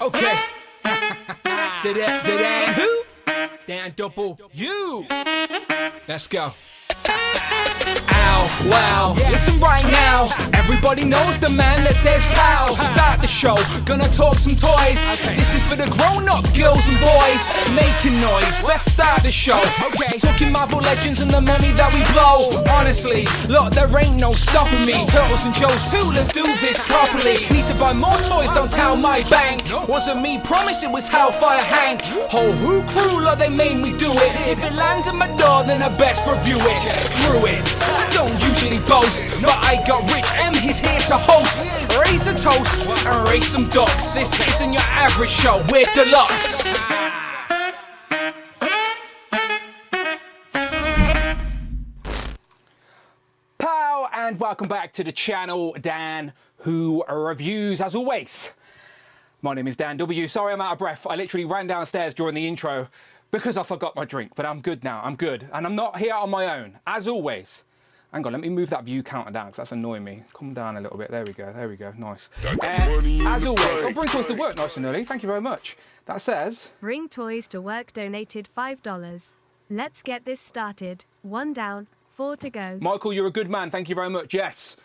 Okay. Dan who? Dan double you. Let's go. Ow, wow, listen right now. Everybody knows the man that says pow. Start the show, gonna talk some toys. This is for the grown-up girls and boys making noise. Let's start the show. Talking Marvel Legends and the money that we blow. Honestly, look, there ain't no stopping me. Turtles and Joes too, let's do this properly. Need to buy more toys, don't tell my bank. Wasn't me, promise it was Hellfire Hank. Whole Who crew, look, they made me do it. If it lands in my door, then I best review it. Screw it, I don't usually boast, but I got Rich M, he's here to host. Raise a toast and raise some ducks. This isn't your average show, we're deluxe. Pow, and welcome back to the channel, Dan Who Reviews, as always. My name is Dan W. Sorry I'm out of breath. I literally ran downstairs during the intro because I forgot my drink, but I'm good now, I'm good. And I'm not here on my own, as always. Hang on, let me move that view counter down because that's annoying me. Come down a little bit. There we go, nice. As always, I'll bring toys to work nice and early. Thank you very much. That says... Bring toys to work donated $5. Let's get this started. 1 down, 4 to go. Michael, you're a good man. Thank you very much. Yes.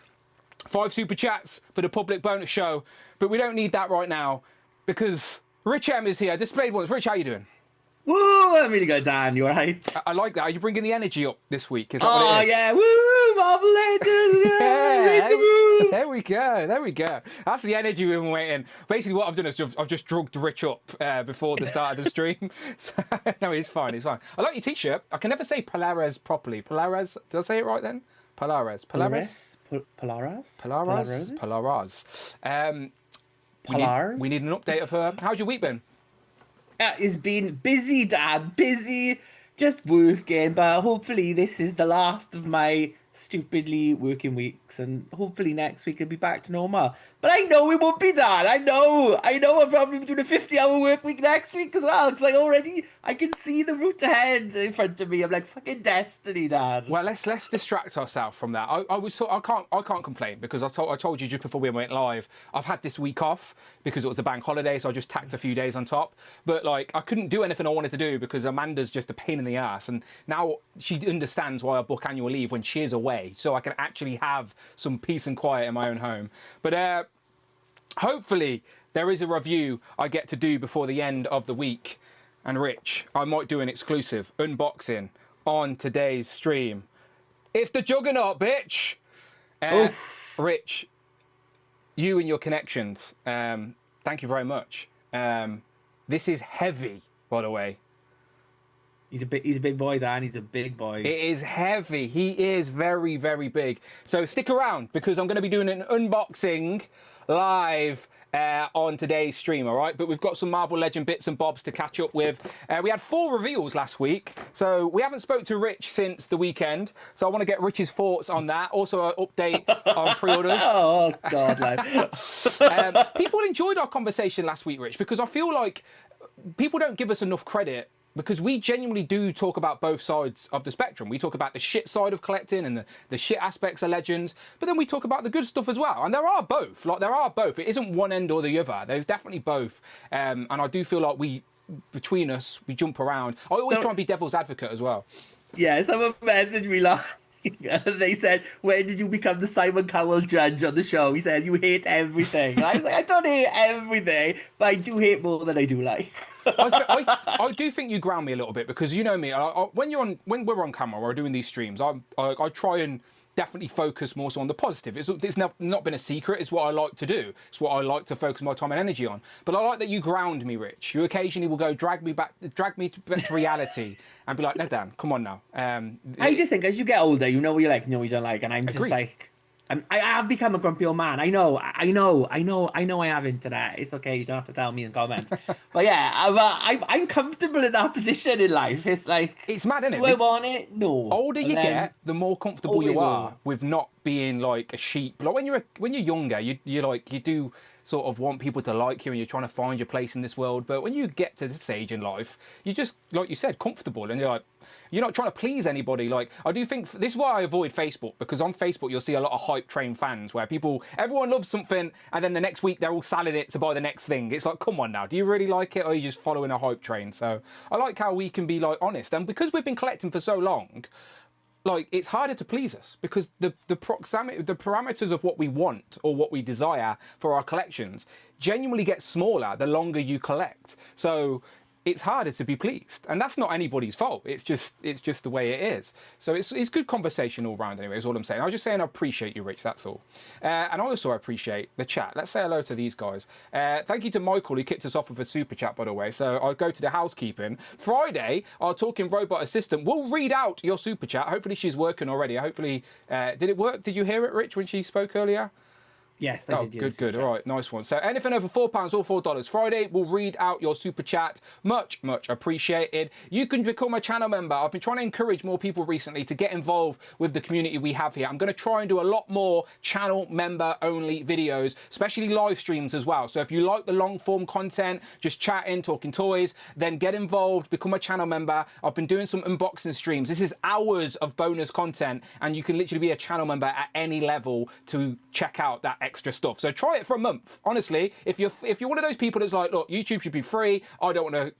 5 super chats for the public bonus show. But we don't need that right now because Rich M is here. Displayed once. Rich, how you doing? Woo, I'm really good, Dan. You alright? I like that. Are you bringing the energy up this week? Is that what it is? Yeah. Woo, Marvel Legends. Yeah, there we go. That's the energy we've been waiting. Basically, what I've done is I've just drugged Rich up before the start of the stream. So, no, he's fine. I like your t-shirt. I can never say Polaris properly. Polaris. Did I say it right then? Polaris. Polaris. We need an update of her. How's your week been? It's been busy, Dad. Busy, just working. But hopefully this is the last of my stupidly working weeks. And hopefully next week it'll be back to normal. But I know it won't be, Dad. I know I'll probably be doing a 50-hour work week next week as well. Because I can see the route ahead in front of me. I'm like, fucking destiny, Dad. Well, let's distract ourselves from that. I can't complain because I told you just before we went live, I've had this week off because it was the bank holiday, so I just tacked a few days on top. But like, I couldn't do anything I wanted to do because Amanda's just a pain in the ass, and now she understands why I book annual leave when she is away, so I can actually have some peace and quiet in my own home. But hopefully there is a review I get to do before the end of the week. And Rich, I might do an exclusive unboxing on today's stream. It's the Juggernaut, bitch! Rich, you and your connections, thank you very much. This is heavy, by the way. He's a big boy, Dan. He's a big boy. It is heavy. He is very, very big. So stick around because I'm going to be doing an unboxing live on today's stream, all right? But we've got some Marvel Legend bits and bobs to catch up with. We had 4 reveals last week, so we haven't spoke to Rich since the weekend, so I want to get Rich's thoughts on that. Also, an update on pre-orders. Oh, God, lad. People enjoyed our conversation last week, Rich, because I feel like people don't give us enough credit because we genuinely do talk about both sides of the spectrum. We talk about the shit side of collecting and the shit aspects of Legends, but then we talk about the good stuff as well. And there are both. Like, there are both. It isn't one end or the other. There's definitely both. And I do feel like between us, we jump around. I always try and be devil's advocate as well. Yeah, someone messaged me last. They said, when did you become the Simon Cowell judge on the show? He said, you hate everything. And I was like, I don't hate everything, but I do hate more than I do like. I do think you ground me a little bit because you know me. When we're on camera or doing these streams, I try and definitely focus more so on the positive. It's not been a secret. It's what I like to do. It's what I like to focus my time and energy on. But I like that you ground me, Rich. You occasionally will go drag me to reality and be like, no, Dan, come on now. I just think as you get older, you know what you like, you know what you don't like, and I'm just like. I have become a grumpy old man. I know I have internet. It's okay, you don't have to tell me in comments. But yeah, I'm comfortable in that position in life. It's like, it's mad, isn't it? Do I want it? No. Older you get, the more comfortable you are with not being like a sheep. Like when you're younger, you do sort of want people to like you and you're trying to find your place in this world. But when you get to this stage in life, you just, like you said, comfortable, and you're like, you're not trying to please anybody. Like, I do think this is why I avoid Facebook, because on Facebook you'll see a lot of hype train fans where everyone loves something and then the next week they're all selling it to buy the next thing. It's like, come on now, do you really like it, or are you just following a hype train? So I like how we can be like honest, and because we've been collecting for so long, like, it's harder to please us because the parameters of what we want or what we desire for our collections genuinely get smaller the longer you collect. So it's harder to be pleased, and that's not anybody's fault. It's just the way it is. So it's good conversation all round anyway, is all I'm saying. I was just saying I appreciate you, Rich, that's all. And I also appreciate the chat. Let's say hello to these guys. Thank you to Michael, who kicked us off with a super chat, by the way. So I'll go to the housekeeping. Friday, our talking robot assistant will read out your super chat. Hopefully she's working already. Hopefully, did it work? Did you hear it, Rich, when she spoke earlier? Yes, I did. Good. All right, nice one. So anything over £4 or $4, Friday, we'll read out your super chat. Much appreciated. You can become a channel member. I've been trying to encourage more people recently to get involved with the community we have here. I'm going to try and do a lot more channel member only videos, especially live streams as well. So if you like the long form content, just chatting, talking toys, then get involved, become a channel member. I've been doing some unboxing streams. This is hours of bonus content, and you can literally be a channel member at any level to check out that extra stuff. So try it for a month. Honestly, if you're one of those people that's like, look, YouTube should be free, I don't want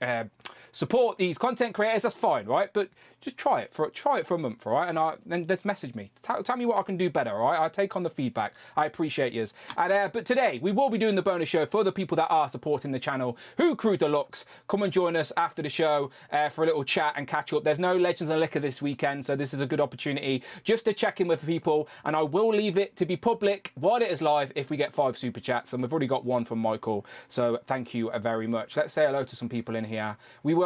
to support these content creators, that's fine, right? But just try it for a month, all right? And then just message me. Tell me what I can do better, all right? I take on the feedback. I appreciate yours. And but today we will be doing the bonus show for the people that are supporting the channel. Who Crew Deluxe? Come and join us after the show for a little chat and catch up. There's no Legends and Liquor this weekend, so this is a good opportunity just to check in with people. And I will leave it to be public while it is live if we get 5 super chats, and we've already got 1 from Michael. So thank you very much. Let's say hello to some people in here.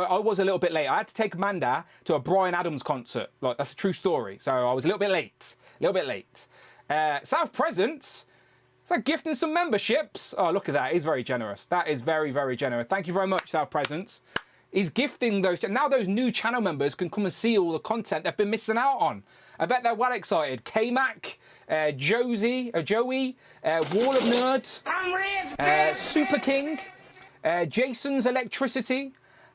I was a little bit late. I had to take Amanda to a Bryan Adams concert. Like, that's a true story. So I was a little bit late. South Presents. Is that gifting some memberships? Oh, look at that. He's very generous. That is very, very generous. Thank you very much, South Presents. He's gifting those. Now those new channel members can come and see all the content they've been missing out on. I bet they're well excited. K-Mac, Joey, Wall of Nerds, Super King, Jason's Electricity,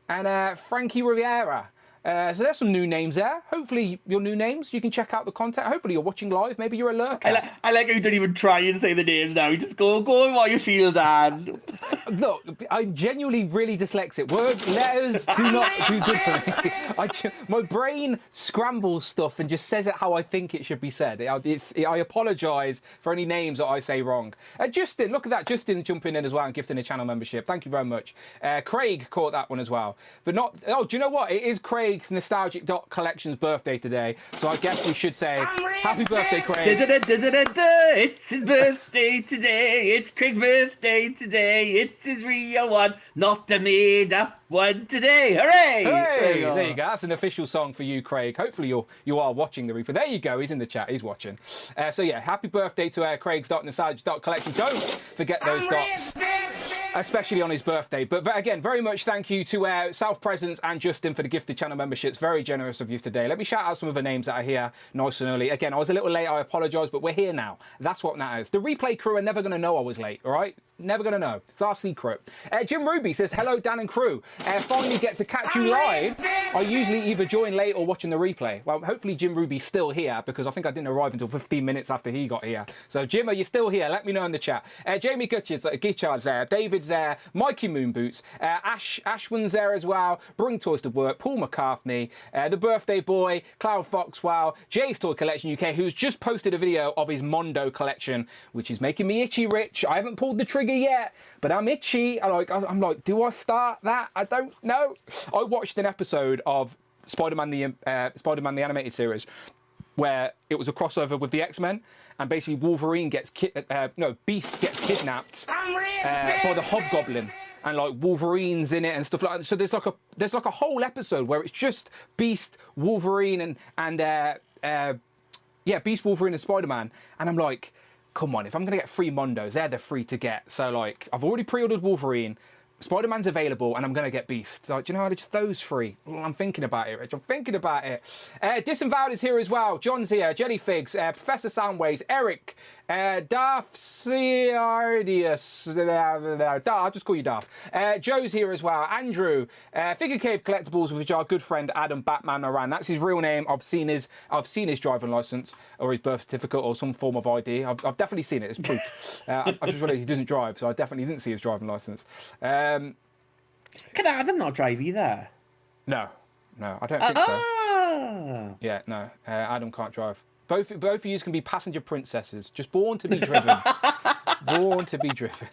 and Frankie Riviera. So there's some new names there. Hopefully your new names, you can check out the content. Hopefully you're watching live. Maybe you're a lurker. I like how you don't even try and say the names now. You just go on what you feel, Dan. Look, I'm genuinely really dyslexic. Letters do not do good for me. My brain scrambles stuff and just says it how I think it should be said. I apologise for any names that I say wrong. Justin, look at that. Justin jumping in as well and gifting a channel membership. Thank you very much. Craig caught that one as well. But not... Oh, do you know what? It is Craig's Nostalgic Dot Collection's birthday today. So I guess we should say happy birthday, Craig. It's his birthday today. It's Craig's birthday today. It's his real one, not a made up one today. Hooray! Hey, there you go. That's an official song for you, Craig. Hopefully you are watching the replay. There you go. He's in the chat. He's watching. So yeah, happy birthday to Craig's Nostalgic Dot Collection. Don't forget those dots, especially on his birthday. But again, very much thank you to South Presence and Justin for the gifted channel memberships. Very generous of you today. Let me shout out some of the names that are here nice and early. Again, I was a little late. I apologise, but we're here now. That's what matters. The replay crew are never going to know I was late, all right? Never going to know. It's our secret. Jim Ruby says, hello, Dan and crew. Finally get to catch you live. I usually either join late or watching the replay. Well, hopefully Jim Ruby's still here, because I think I didn't arrive until 15 minutes after he got here. So, Jim, are you still here? Let me know in the chat. Jamie Gitchard's there. David's there. Mikey Moonboots. Ashwin's there as well. Bring Toys to Work. Paul McCartney. The Birthday Boy. Cloud Foxwell. Jay's Toy Collection UK, who's just posted a video of his Mondo collection, which is making me itchy, Rich. I haven't pulled the trigger yet, but I'm itchy. I'm like, do I start that? I don't know. I watched an episode of Spider-Man the animated series where it was a crossover with the X-Men, and basically Wolverine Beast gets kidnapped by the Hobgoblin, and like Wolverine's in it and stuff like that. So there's like a whole episode where it's just Beast, Wolverine, and Beast, Wolverine, and Spider-Man, and I'm like, come on, if I'm gonna get 3 Mondos, they're the free to get. So like, I've already pre-ordered Wolverine, Spider-Man's available, and I'm going to get Beast. Like, do you know how it's those 3? I'm thinking about it, Rich. I'm thinking about it. Disavowed is here as well. John's here. Jellyfigs. Professor Soundways. Eric. Darth Ciardius. I'll just call you Darth. Joe's here as well. Andrew. Figure Cave Collectibles, which our good friend Adam Batman Moran. That's his real name. I've seen his driving license or his birth certificate or some form of ID. I've definitely seen it. It's proof. I just realised he doesn't drive, so I definitely didn't see his driving license. Can Adam not drive either? No, I don't think so. Yeah, no. Adam can't drive. Both of you can be passenger princesses, just born to be driven. Born to be driven.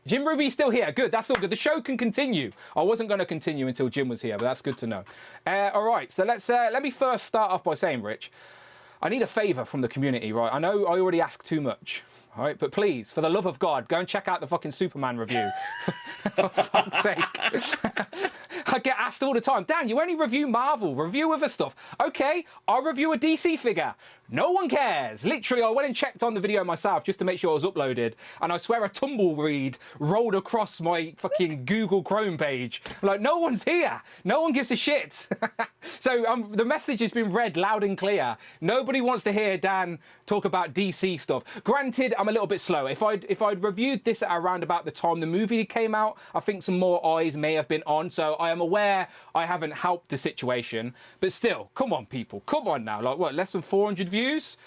Jim Ruby's still here. Good, that's all good. The show can continue. I wasn't going to continue until Jim was here, but that's good to know. All right, so let me first start off by saying, Rich, I need a favour from the community, right? I know I already asked too much. All right, but please, for the love of God, go and check out the fucking Superman review. For fuck's sake. I get asked all the time, Dan, you only review Marvel, review other stuff. Okay, I'll review a DC figure. No one cares. Literally, I went and checked on the video myself just to make sure it was uploaded, and I swear a tumbleweed rolled across my fucking Google Chrome page. Like, no one's here. No one gives a shit. So the message has been read loud and clear. Nobody wants to hear Dan talk about DC stuff. Granted, I'm a little bit slow. If I'd reviewed this at around about the time the movie came out, I think some more eyes may have been on. So I am aware I haven't helped the situation. But still, come on, people. Come on now. Like, what, less than 400 views?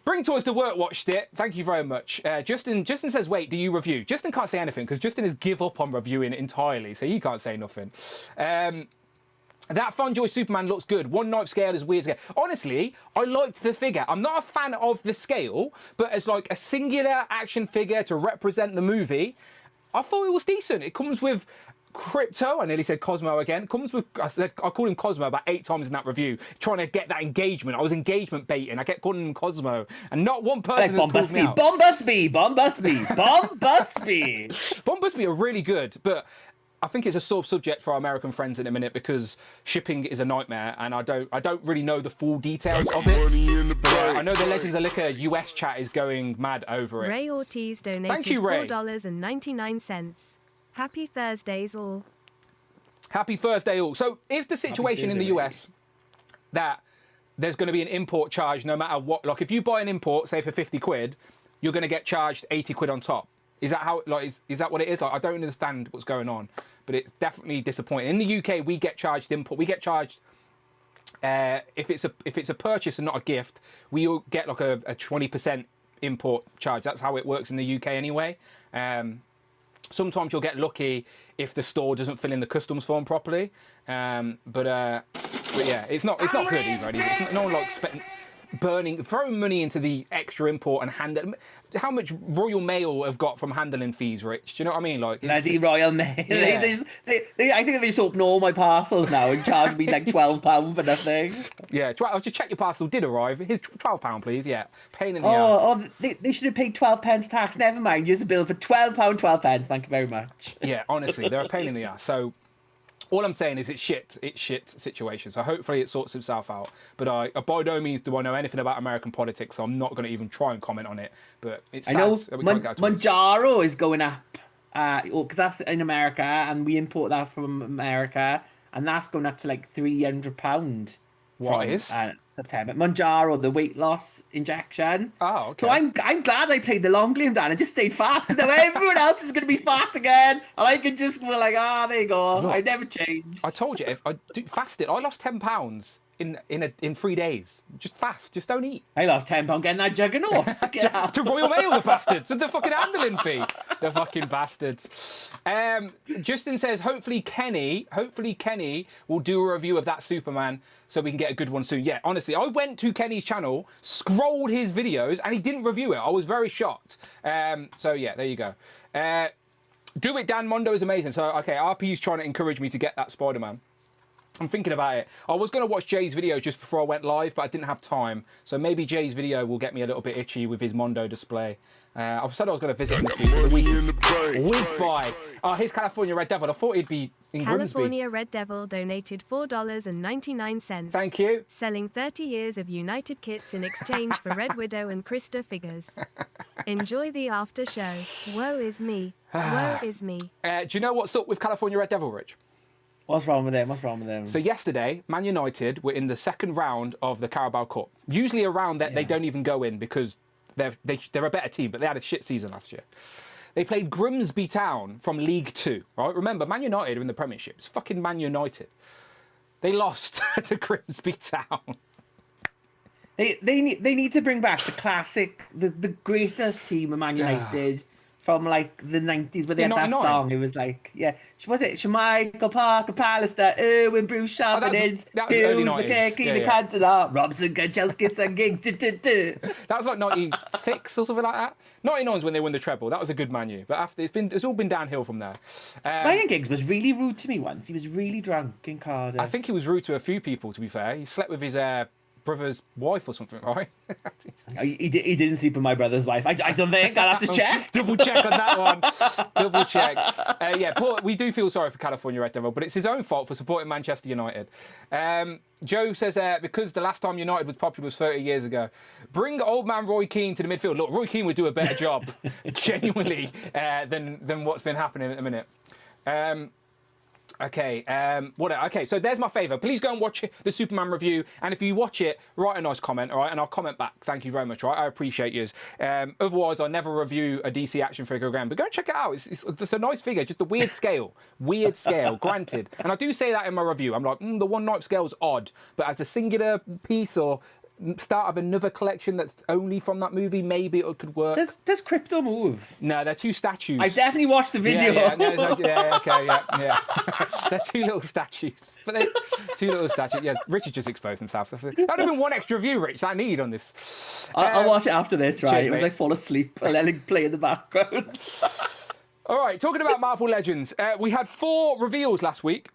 Bring Toys to Work watched it. Thank you very much. Justin says, wait, do you review? Justin can't say anything because Justin has give up on reviewing entirely. So he can't say nothing. That Funjoy Superman looks good. 1/9 scale is weird scale. Honestly, I liked the figure. I'm not a fan of the scale, but as like a singular action figure to represent the movie, I thought it was decent. It comes with Crypto. I nearly said Cosmo again. I called him Cosmo about 8 times in that review, trying to get that engagement. I was engagement baiting. I kept calling him Cosmo, and not one person has called me out. Bombusby. Bombusby are really good, but I think it's a sore subject for our American friends in a minute because shipping is a nightmare, and I don't really know the full details of it. But I know the Legends of Liquor US chat is going mad over it. Ray Ortiz donated Thank you, Ray. $4.99. Happy Thursdays all. Happy Thursday all. So is the situation in the US that there's going to be an import charge no matter what? Like if you buy an import, say for 50 quid, you're going to get charged 80 quid on top. Is that how? Like, is that what it is? Like, I don't understand what's going on, but it's definitely disappointing. In the UK, we get charged import. We get charged if it's a purchase and not a gift. We all get like a 20% import charge. That's how it works in the UK anyway. Sometimes you'll get lucky if the store doesn't fill in the customs form properly. But yeah, it's not good either. No one likes throwing money into the extra import and handle. How much Royal Mail have got from handling fees, Rich? Do you know what I mean? Like bloody Royal Mail. Yeah. I think they just open all my parcels now and charge me like £12 for nothing. Yeah, I'll just check your parcel did arrive. Here's £12, please. Yeah, pain in the ass. They should have paid 12 pence tax. Never mind, use a bill for £12, 12 pence. Thank you very much. Yeah, honestly, they're a pain in the ass. So all I'm saying is it's shit situation. So hopefully it sorts itself out. But by no means do I know anything about American politics, so I'm not going to even try and comment on it. But it's sad. I know that we can't get Manjaro is going up because that's in America and we import that from America, and that's going up to like £300. What is? September. Manjaro, the weight loss injection. Oh, okay. So I'm glad I played the long game, Dan, and just stayed fat because now everyone else is going to be fat again, and I can just go like, there you go. Look, I never changed. I told you if I fasted, I lost 10 pounds in 3 days. Just fast, just don't eat. I lost £10 getting that Juggernaut. to Royal Mail, the bastards, with the fucking handling fee. The fucking bastards. Justin says, hopefully Kenny will do a review of that Superman so we can get a good one soon. Yeah, honestly, I went to Kenny's channel, scrolled his videos, and he didn't review it. I was very shocked. So yeah, there you go. Do it, Dan. Mondo is amazing. So, okay, RP's trying to encourage me to get that Spider-Man. I'm thinking about it. I was going to watch Jay's video just before I went live, but I didn't have time. So maybe Jay's video will get me a little bit itchy with his Mondo display. I said I was going to visit him this week, but the week is whizzed by. Oh, here's California Red Devil. I thought he'd be in Grimsby. California Red Devil donated $4.99. Thank you. Selling 30 years of United kits in exchange for Red Widow and Krista figures. Enjoy the after show. Woe is me. Woe is me. Do you know what's up with California Red Devil, Rich? What's wrong with them? What's wrong with them? So yesterday, Man United were in the second round of the Carabao Cup. Usually a round that they don't even go in because they're a better team, but they had a shit season last year. They played Grimsby Town from League Two, right? Remember, Man United are in the Premiership. It's fucking Man United. They lost to Grimsby Town. They need to bring back the classic, the greatest team of Man United from like the 90s where they had that 99. song. It was like, was it Schmeichel, Parker, Pallister, Irwin, Bruce, Sharp, and Inns, early Hughes, 90s. McKay, Cantona, Robson, Gajelskis, and Giggs. That was like 96 or something like that. 99's when they won the treble. That was a good Man U. But after it's all been downhill from there. Ryan Giggs was really rude to me once. He was really drunk in Cardiff. I think he was rude to a few people, to be fair. He slept with his brother's wife or something, right? He didn't sleep with my brother's wife. I don't think. I'll have to check. Double check on that one. Double check. We do feel sorry for California Red Devil, but it's his own fault for supporting Manchester United. Joe says, because the last time United was popular was 30 years ago. Bring old man Roy Keane to the midfield. Look, Roy Keane would do a better job, genuinely, than what's been happening at the minute. Okay, so there's my favour. Please go and watch the Superman review, and if you watch it, write a nice comment, all right? And I'll comment back. Thank you very much, all right? I appreciate you. Otherwise, I'll never review a DC action figure again. But go and check it out. It's a nice figure, just a weird scale. Weird scale, granted. And I do say that in my review. I'm like, the one knife scale's odd, but as a singular piece or start of another collection that's only from that movie, maybe it could work. Does Crypto move? No, they're two statues. I definitely watched the video. Yeah. They're two little statues. But they're two little statues. Yeah, Richard just exposed himself. That would have been one extra view, Rich, that I need on this. I'll watch it after this, right? Cheers, it was mate. like fall asleep and let it play in the background. All right, talking about Marvel Legends. We had 4 reveals last week.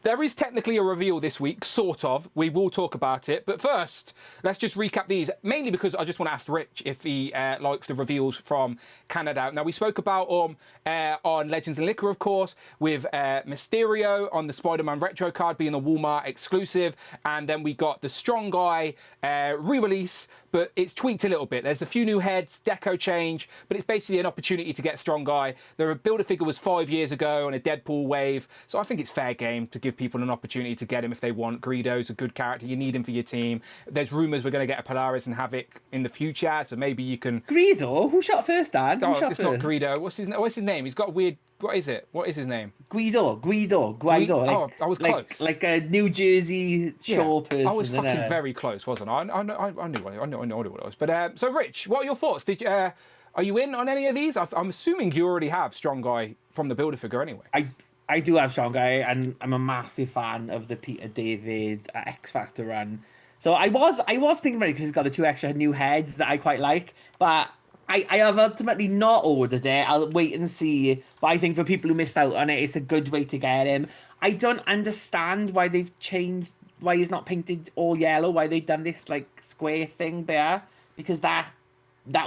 There is technically a reveal this week, sort of. We will talk about it. But first, let's just recap these, mainly because I just want to ask Rich if he likes the reveals from Canada. Now, we spoke about on Legends and Liquor, of course, with Mysterio on the Spider-Man Retro card being a Walmart exclusive. And then we got the Strong Guy re-release, but it's tweaked a little bit. There's a few new heads, deco change, but it's basically an opportunity to get Strong Guy. The Build-A-Figure was 5 years ago on a Deadpool wave, so I think it's fair game to give people an opportunity to get him if they want. Greedo's a good character. You need him for your team. There's rumours we're going to get a Polaris and Havoc in the future, so maybe you can... Greedo? Who shot first, Dan? Who shot it's first? not Greedo. What's his name? He's got a weird... What is it? What is his name? Guido. I was close. Like a New Jersey show person. I was fucking very close, wasn't I? I knew what it was. But so, Rich, what are your thoughts? Are you in on any of these? I'm assuming you already have Strong Guy from the Build-A-Figure anyway. I do have Strong Guy, and I'm a massive fan of the Peter David X Factor run. So I was thinking about it because he's got the 2 extra new heads that I quite like, but I have ultimately not ordered it. I'll wait and see. But I think for people who missed out on it, it's a good way to get him. I don't understand why they've changed, why he's not painted all yellow, why they've done this like square thing there, because that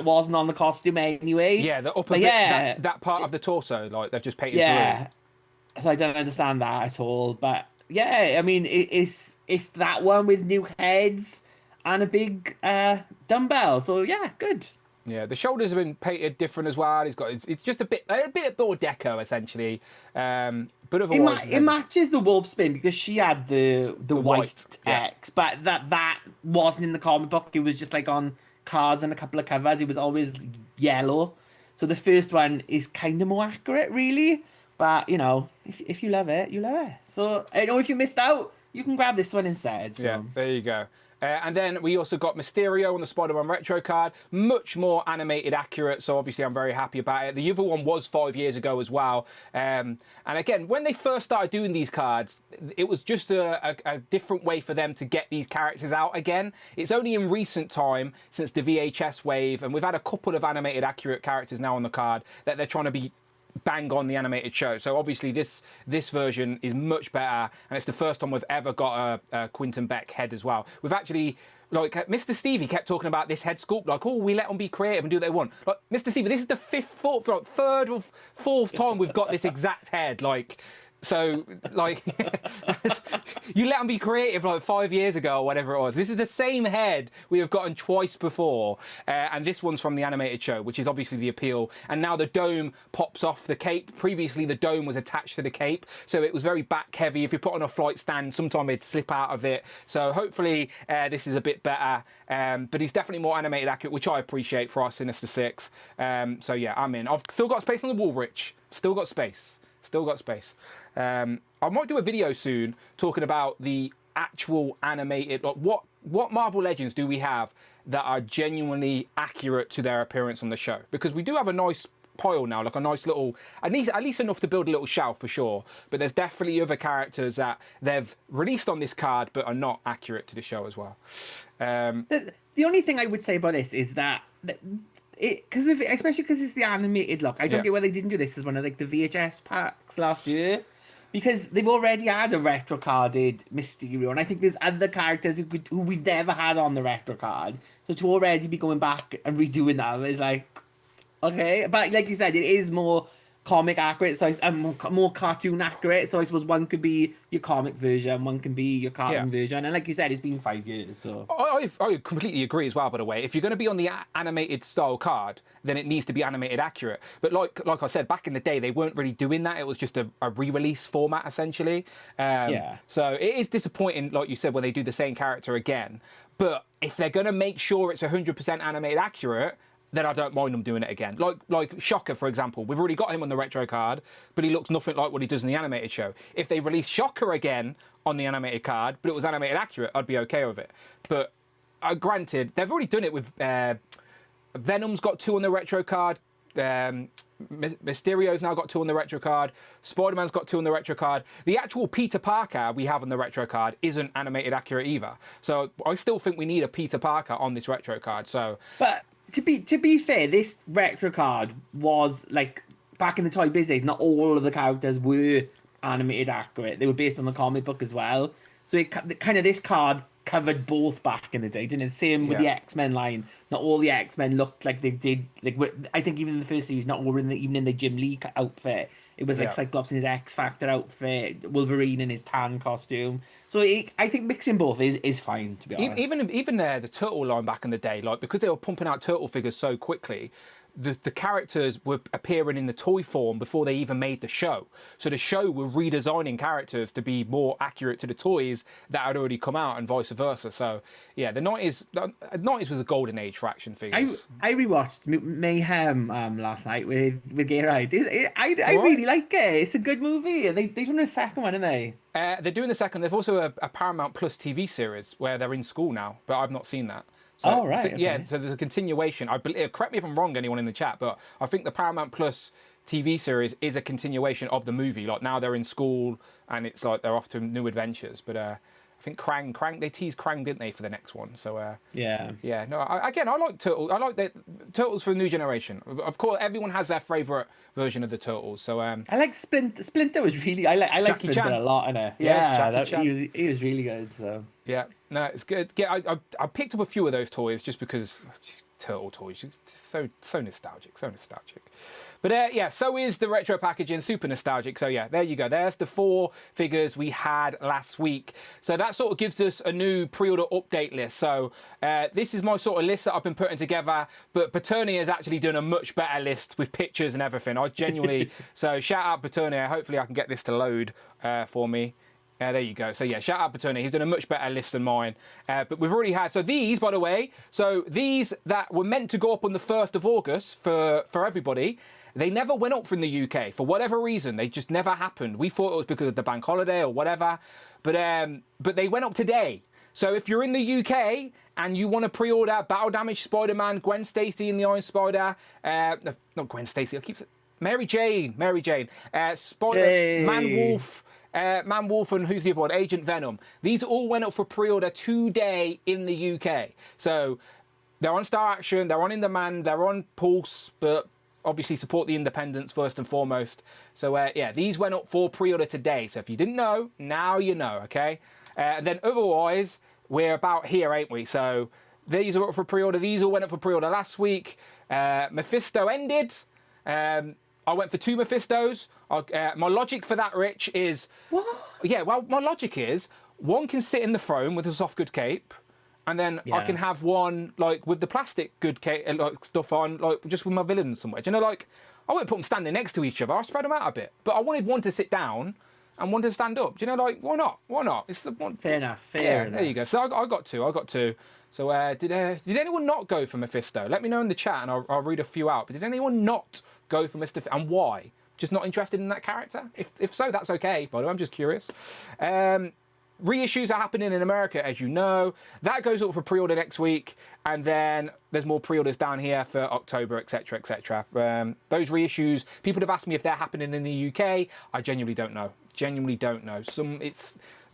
wasn't on the costume anyway. Yeah, the upper bit, that part of the torso, like they've just painted blue. So I don't understand that at all. But yeah, I mean, it's that one with new heads and a big dumbbell. So yeah, good. Yeah, the shoulders have been painted different as well. It's just a bit more deco essentially. But otherwise, it matches the wolf spin because she had the white X, but that wasn't in the comic book. It was just like on cards and a couple of covers. It was always yellow. So the first one is kind of more accurate, really. But you know, if you love it, you love it. So if you missed out, you can grab this one instead. So. Yeah, there you go. And then we also got Mysterio on the Spider-Man Retro card, much more animated accurate, so obviously I'm very happy about it. The other one was 5 years ago as well. And again, when they first started doing these cards, it was just a different way for them to get these characters out again. It's only in recent time, since the VHS wave, and we've had a couple of animated accurate characters now on the card, that they're trying to be bang on the animated show. So obviously this version is much better, and it's the first time we've ever got a Quentin Beck head as well. We've actually, like, Mr. Stevie kept talking about this head sculpt, like, oh, we let them be creative and do what they want. Like, Mr. Stevie, this is the third or fourth time we've got this exact head. Like, So, like, you let them be creative like 5 years ago or whatever it was. This is the same head we have gotten twice before. And this one's from the animated show, which is obviously the appeal. And now the dome pops off the cape. Previously, the dome was attached to the cape. So it was very back heavy. If you put on a flight stand, sometimes it'd slip out of it. So hopefully this is a bit better. But he's definitely more animated accurate, which I appreciate for our Sinister Six. So yeah, I'm in. I've still got space on the wall, Rich. Still got space. Still got space. I might do a video soon talking about the actual animated, like what Marvel Legends do we have that are genuinely accurate to their appearance on the show? Because we do have a nice pile now, like a nice little, at least enough to build a little shelf for sure. But there's definitely other characters that they've released on this card but are not accurate to the show as well. The only thing I would say about this is that especially because it's the animated look, I don't get why they didn't do this as one of like the VHS packs last year, because they've already had a retro carded Mysterio, and I think there's other characters who we've never had on the retro card. So to already be going back and redoing that is like, okay, but like you said, it is more comic accurate, so more cartoon accurate. So I suppose one could be your comic version, one can be your cartoon version, and like you said, it's been 5 years. So I completely agree as well. By the way, if you're going to be on the animated style card, then it needs to be animated accurate. But like I said, back in the day, they weren't really doing that. It was just a re-release format essentially. So it is disappointing, like you said, when they do the same character again. But if they're going to make sure it's 100% animated accurate, then I don't mind them doing it again. Like Shocker, for example. We've already got him on the retro card, but he looks nothing like what he does in the animated show. If they release Shocker again on the animated card, but it was animated accurate, I'd be okay with it. But granted, they've already done it with Venom's got 2 on the retro card. Mysterio's now got 2 on the retro card. Spider-Man's got 2 on the retro card. The actual Peter Parker we have on the retro card isn't animated accurate either. So I still think we need a Peter Parker on this retro card. So, but to be fair, this retro card was like back in the Toy Biz days. Not all of the characters were animated accurate. They were based on the comic book as well. So it kind of, this card covered both back in the day, didn't it? Same with the X-Men line. Not all the X-Men looked like they did. Like I think even in the first series, not all even in the Jim Lee outfit. It was like Cyclops in his X Factor outfit, Wolverine in his tan costume. So I think mixing both is fine, to be honest. Even the Turtle line back in the day, like because they were pumping out Turtle figures so quickly, the characters were appearing in the toy form before they even made the show. So the show were redesigning characters to be more accurate to the toys that had already come out and vice versa. So yeah, the 90s was a golden age for action figures. I rewatched Mayhem last night with Gay Ride. I really like it. It's a good movie. They're doing a second one, aren't they? They're doing the second. They've also a Paramount Plus TV series where they're in school now, but I've not seen that. So, yeah, so there's a continuation. I believe, correct me if I'm wrong, anyone in the chat, but I think the Paramount Plus TV series is a continuation of the movie. Like now they're in school and it's like they're off to new adventures. But I think Krang, they teased Krang, didn't they, for the next one? So yeah. No, I like Turtles. I like the Turtles for the new generation. Of course, everyone has their favorite version of the Turtles. So I like Splinter. Splinter was really I like Splinter Chan a lot in it. Yeah, he was really good. So yeah, no, it's good. Yeah, I picked up a few of those toys just because Turtle toys, so nostalgic. But yeah, so is the retro packaging, super nostalgic. So yeah, there you go. There's the 4 figures we had last week. So that sort of gives us a new pre-order update list. So this is my sort of list that I've been putting together, but Paternia has actually done a much better list with pictures and everything. I genuinely, so shout out Paternia. Hopefully I can get this to load for me. There you go. So yeah, shout out Paternia. He's done a much better list than mine. But we've already had, so these, by the way, so these that were meant to go up on the 1st of August for everybody, they never went up from the UK. For whatever reason, they just never happened. We thought it was because of the bank holiday or whatever. But they went up today. So if you're in the UK and you want to pre-order Battle Damage Spider-Man, Gwen Stacy and the Iron Spider, no, not Gwen Stacy, I keep saying, Mary Jane, Spider, hey. Man Wolf and who's the other one? Agent Venom. These all went up for pre-order today in the UK. So they're on Star Action, they're on In Demand, they're on Pulse, but obviously support the independents first and foremost. So yeah, these went up for pre-order today. So if you didn't know, now you know, okay? And then otherwise, we're about here, ain't we? So these are up for pre-order. These all went up for pre-order last week. Mephisto ended. I went for 2 Mephistos. My logic for that, Rich, is... What? Yeah, well, my logic is one can sit in the throne with a soft good cape, and then I Yeah. can have one, like, with the plastic good cape, like, stuff on, like, just with my villains somewhere. Do you know, like, I wouldn't put them standing next to each other. I'll spread them out a bit. But I wanted one to sit down and one to stand up. Do you know, like, why not? Why not? It's the one. Fair enough. Fair Yeah, enough. there you go. So I got two. So did anyone not go for Mephisto? Let me know in the chat, and I'll read a few out. But did anyone not go for Mr. And why? Just not interested in that character? If so, that's okay. By the way, I'm just curious. Reissues are happening in America, as you know. That goes up for pre-order next week, and then there's more pre-orders down here for October, etc., etc. Those reissues, people have asked me if they're happening in the UK. I genuinely don't know. The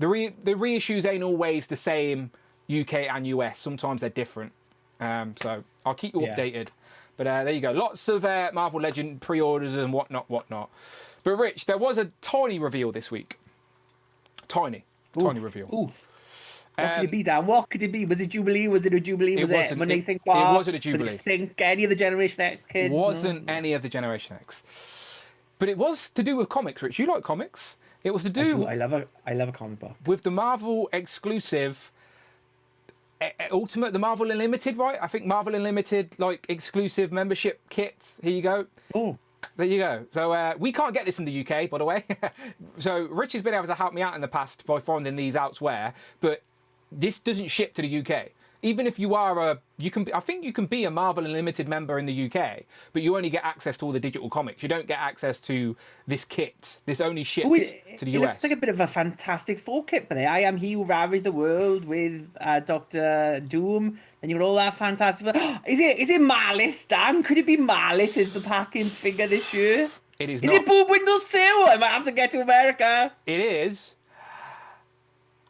reissues ain't always the same UK and US. Sometimes they're different. So I'll keep you updated. But there you go. Lots of Marvel Legend pre-orders and whatnot. But Rich, there was a tiny reveal this week. Tiny reveal. Oof. What could it be, Dan? What could it be? Was it Jubilee? Was it a Jubilee? Was it when they think, it wasn't a Jubilee. Was it Sync? Any of the Generation X kids? It wasn't any of the Generation X. But it was to do with comics, Rich. You like comics? It was to do... I love a comic book. With the Marvel exclusive... the Marvel Unlimited, right? I think Marvel Unlimited, like, exclusive membership kits. Here you go. Oh. There you go. So we can't get this in the UK, by the way. So Rich has been able to help me out in the past by finding these elsewhere, but this doesn't ship to the UK. Even if you are I think you can be a Marvel Unlimited member in the UK, but you only get access to all the digital comics. You don't get access to this kit. This only ships to the US. It looks like a bit of a Fantastic Four kit, but I am he who ravaged the world with Doctor Doom. And you got all that Fantastic Four. Is it Malice, Dan? Could it be Malice is the packing figure this year? It is not. not. Is it Boob Windows Sue? I might have to get to America. It is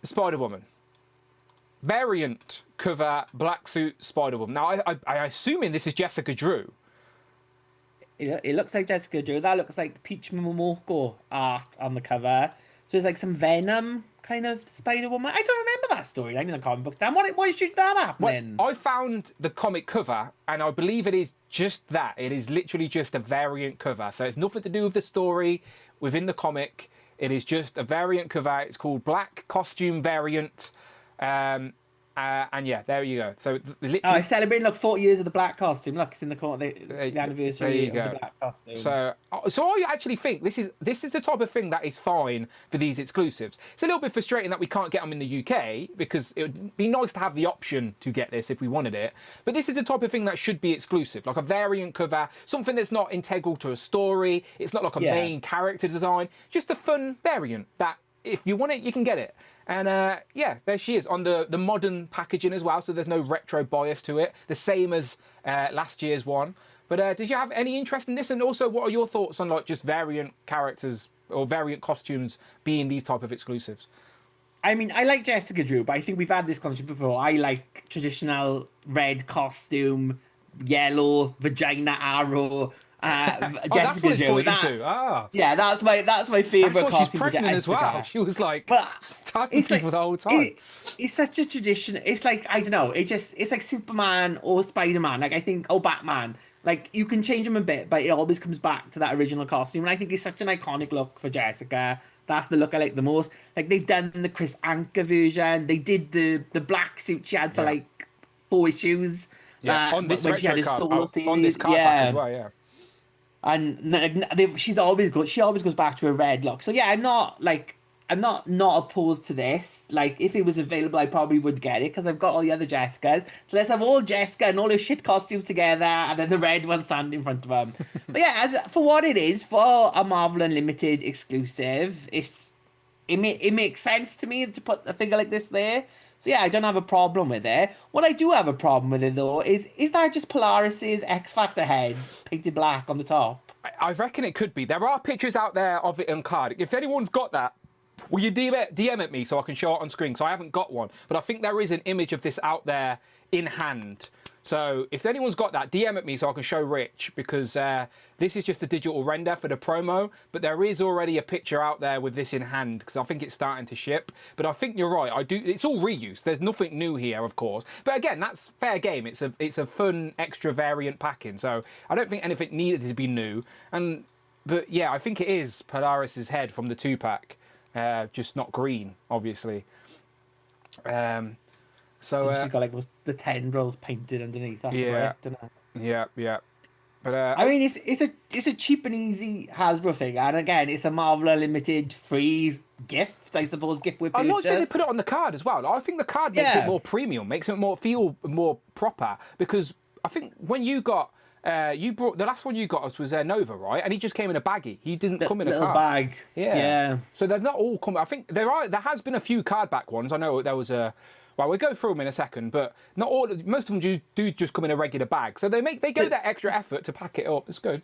Spider-Woman. Variant cover black suit Spider-Woman. Now, I assuming this is Jessica Drew. It looks like Jessica Drew. That looks like Peach Momoko art on the cover. So it's like some Venom kind of Spider-Woman. I don't remember that storyline in the comic book. Dan, why should that happen? Well, I found the comic cover, and I believe it is just that. It is literally just a variant cover. So it's nothing to do with the story within the comic. It is just a variant cover. It's called Black Costume Variant. And yeah, there you go. So literally, it's celebrating like 40 years of the black costume. Look, it's in the anniversary of the black costume. So I actually think this is the type of thing that is fine for these exclusives. It's a little bit frustrating that we can't get them in the UK because it would be nice to have the option to get this if we wanted it. But this is the type of thing that should be exclusive, like a variant cover, something that's not integral to a story. It's not like a main character design, just a fun variant that if you want it, you can get it. And yeah, there she is on the modern packaging as well, so there's no retro bias to it, the same as last year's one. But did you have any interest in this? And also, what are your thoughts on like just variant characters or variant costumes being these type of exclusives? I mean, I like Jessica Drew, but I think we've had this conversation before. I like traditional red costume, yellow vagina arrow. That's what it's brought you to. Yeah, that's my favorite costume. She's pregnant as well. She was like talking to people the whole time. It's such a tradition. It's like, I don't know. It's like Superman or Spider-Man. Like I think, Batman. Like you can change them a bit, but it always comes back to that original costume. And I think it's such an iconic look for Jessica. That's the look I like the most. Like they've done the Chris Anka version. They did the black suit she had for like 4 issues. Yeah, on this when she had his solo series. On this card pack as well, yeah. And she always goes back to a red look. So yeah, I'm not opposed to this. Like if it was available, I probably would get it because I've got all the other Jessicas. So let's have all Jessica and all her shit costumes together, and then the red one standing in front of them. But yeah, for what it is, for a Marvel Unlimited exclusive, it makes sense to me to put a figure like this there. So yeah, I don't have a problem with it. What I do have a problem with it though is that just Polaris's X Factor head painted black on the top? I reckon it could be. There are pictures out there of it on card. If anyone's got that, will you DM it me so I can show it on screen? So I haven't got one, but I think there is an image of this out there in hand. So if anyone's got that, DM it me so I can show Rich, because this is just a digital render for the promo, but there is already a picture out there with this in hand because I think it's starting to ship. But I think you're right. It's all reuse. There's nothing new here, of course. But again, that's fair game. It's a fun extra variant packing. So I don't think anything needed to be new. And But yeah, I think it is Polaris's head from the 2-pack, just not green, obviously. So she's got like the tendrils painted underneath. That's yeah, great, isn't it? yeah. But I mean, it's a cheap and easy Hasbro figure, and again, it's a Marvel Limited free gift, I suppose. Gift with I purchase. like that they put it on the card as well. I think the card makes it more premium, makes it feel more proper. Because I think when you got you brought the last one you got us was Nova, right? And he just came in a baggie. He didn't come in a little card. bag. Yeah. So they're not all coming. I think there has been a few card back ones. I know there was a. Well, we'll go through them in a second, but not all. Most of them do just come in a regular bag. So they go that extra effort to pack it up. It's good.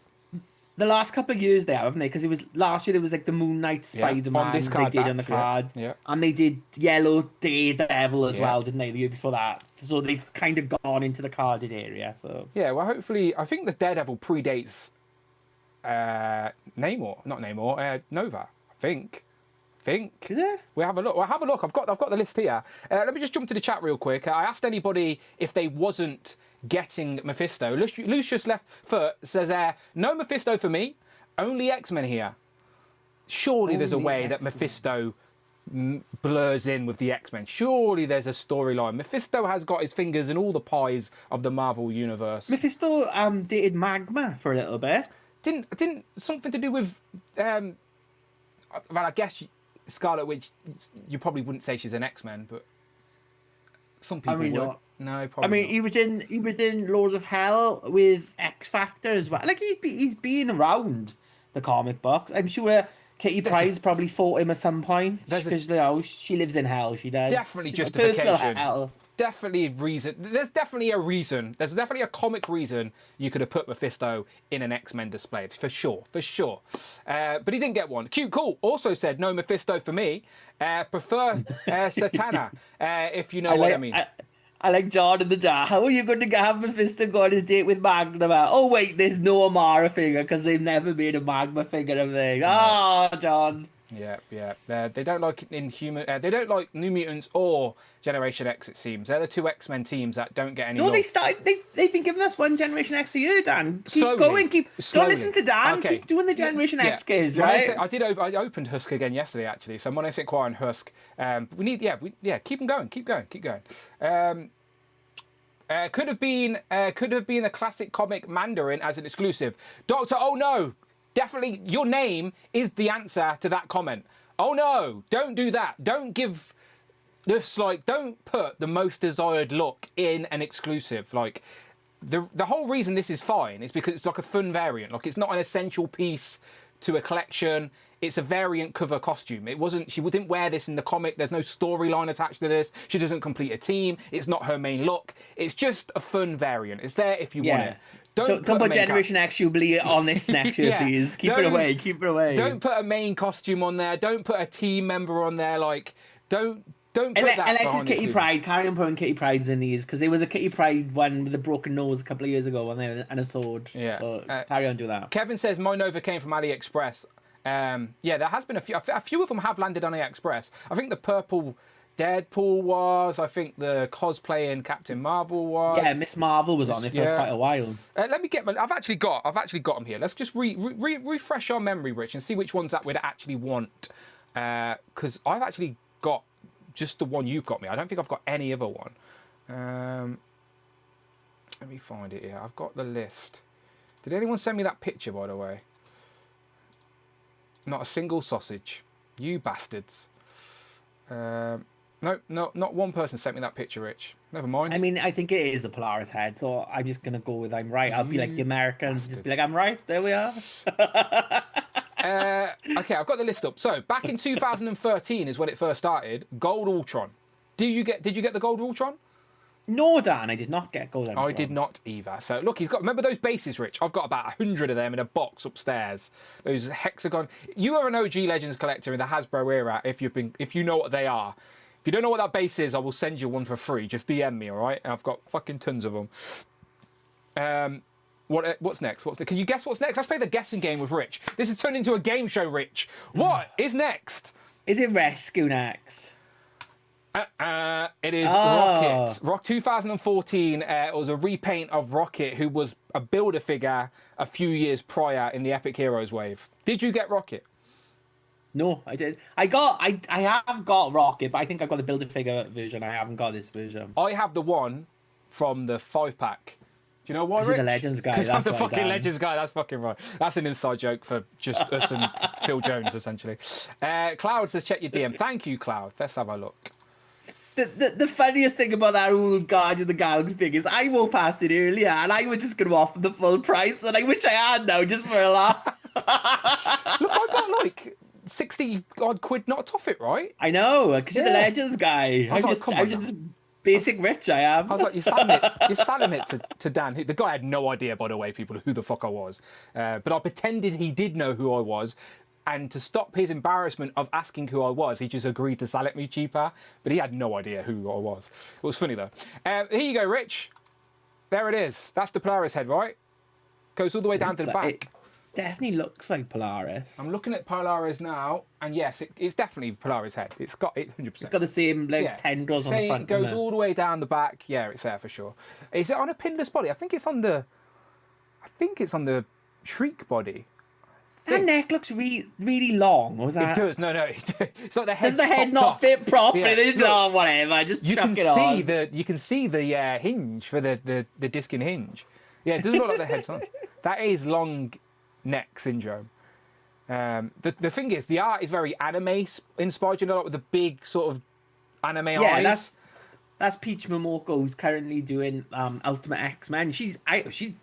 The last couple of years they have, haven't they? Because it was last year there was like the Moon Knight Spider-Man on this card they did back, on the card, yeah. and they did Yellow Daredevil as well, didn't they? The year before that, so they've kind of gone into the carded area. So yeah, well, hopefully, I think the Daredevil predates Nova. I think. Is it? We'll have a look. I've got the list here. Let me just jump to the chat real quick. I asked anybody if they wasn't getting Mephisto. Lucius Left Foot says, no Mephisto for me. Only X-Men here. Surely there's a way that Mephisto blurs in with the X-Men. Surely there's a storyline. Mephisto has got his fingers in all the pies of the Marvel universe. Mephisto dated Magma for a little bit. Didn't something to do with well, I guess Scarlet Witch, you probably wouldn't say she's an X-Men, but some people would. Not. No, probably not. He was in Lords of Hell with X Factor as well. Like he's been around the comic books. I'm sure Kitty Pryde's probably fought him at some point because she lives in hell. She does. Definitely justification. Personal hell. Definitely reason. There's definitely a reason. There's definitely a comic reason you could have put Mephisto in an X-Men display. For sure. But he didn't get one. Cute Cool also said, no Mephisto for me. Prefer Satana, if you know what I mean. I like John in the jar. How are you going to have Mephisto go on his date with Magma? Oh, wait, there's no Amara figure because they've never made a Magma figure of thing. Oh, John. Yeah. They don't like Inhuman. They don't like New Mutants or Generation X. It seems they're the two X-Men teams that don't get any. No, love. They've been giving us one Generation X a year, Dan. Keep Slowly. going. Don't Slowly. listen to Dan. Okay. Keep doing the Generation X kids, right? I opened Husk again yesterday, actually. So Mono St. Croix and Husk. We need, keep them going. Keep going. Could have been the classic comic Mandarin as an exclusive. Doctor, oh no. Definitely, your name is the answer to that comment. Oh no, don't do that. Don't give this, don't put the most desired look in an exclusive. Like, the whole reason this is fine is because it's like a fun variant. Like, it's not an essential piece to a collection. It's a variant cover costume. She didn't wear this in the comic. There's no storyline attached to this. She doesn't complete a team. It's not her main look. It's just a fun variant. It's there if you want it. Don't put Generation X Jubilee on this next year, please. Keep it away. Don't put a main costume on there. Don't put a team member on there. Like, don't put that. Unless it's Kitty Pryde. Carry on putting Kitty Pryde's in these, because there was a Kitty Pryde one with a broken nose a couple of years ago and a sword. Yeah. So carry on, do that. Kevin says my Nova came from AliExpress. There has been a few of them have landed on AliExpress. I think the purple Deadpool was. I think the cosplaying Captain Marvel was. Yeah, Miss Marvel was on it for quite a while. Let me get. I've actually got them here. Let's just refresh our memory, Rich, and see which ones that we'd actually want. Because I've actually got just the one you've got me. I don't think I've got any other one. Let me find it here. I've got the list. Did anyone send me that picture, by the way? Not a single sausage. You bastards. No, not one person sent me that picture, Rich. Never mind. I mean, I think it is the Polaris head, so I'm just going to go with I'm right. I'll be like the Americans, just be like, I'm right. There we are. Okay, I've got the list up. So, back in 2013 is when it first started. Gold Ultron. Did you get the Gold Ultron? No, Dan, I did not get Gold Ultron. I did not either. So, look, he's got... Remember those bases, Rich? I've got about 100 of them in a box upstairs. Those hexagon... You are an OG Legends collector in the Hasbro era if you know what they are. If you don't know what that base is, I will send you one for free. Just DM me, all right? I've got fucking tons of them. What's next? Can you guess what's next? Let's play the guessing game with Rich. This has turned into a game show, Rich. What is next? Is it Rescue next? It is Oh. Rocket. 2014. It was a repaint of Rocket, who was a builder figure a few years prior in the Epic Heroes wave. Did you get Rocket? No, I did. I have got Rocket, but I think I've got the Build-A-Figure version. I haven't got this version. I have the one from the 5-pack. Do you know why, 'Cause you're Rich? the Legends guy, Because I'm that's the why, fucking Dan. Legends guy. That's fucking right. That's an inside joke for just us and Phil Jones, essentially. Cloud says, check your DM. Thank you, Cloud. Let's have a look. The funniest thing about that old Guardian of the Galaxy thing is I walked past it earlier and I was just going to offer the full price, and I wish I had now just for a laugh. Look, I got like 60 odd quid knocked off it, right? I know, because you're the Yeah. Legends guy. I was like, come on I'm just basic rich, I am. I was like, you're selling it to Dan. The guy had no idea, by the way, people, who the fuck I was. But I pretended he did know who I was. And to stop his embarrassment of asking who I was, he just agreed to sell it me cheaper. But he had no idea who I was. It was funny, though. Here you go, Rich. There it is. That's the Polaris head, right? Goes all the way down to the back. It definitely looks like Polaris. I'm looking at Polaris now, and yes, it's definitely Polaris head. It's 100%. It's got the same tendrils on the front. It goes doesn't it? all the way down the back. Yeah, it's there for sure. Is it on a pinless body? I think it's on the Shriek body. That neck looks really long. Was that? It does. No. It's like the head. Does the head not fit properly? Yeah. There's no whatever. Just You chuck can it on. you can see the hinge for the disc and hinge. Yeah, it doesn't look like the head's on. That is long neck syndrome. The thing is, the art is very anime inspired. You know, like with the big sort of anime eyes. That's Peach Momoko, who's currently doing Ultimate X-Men. She's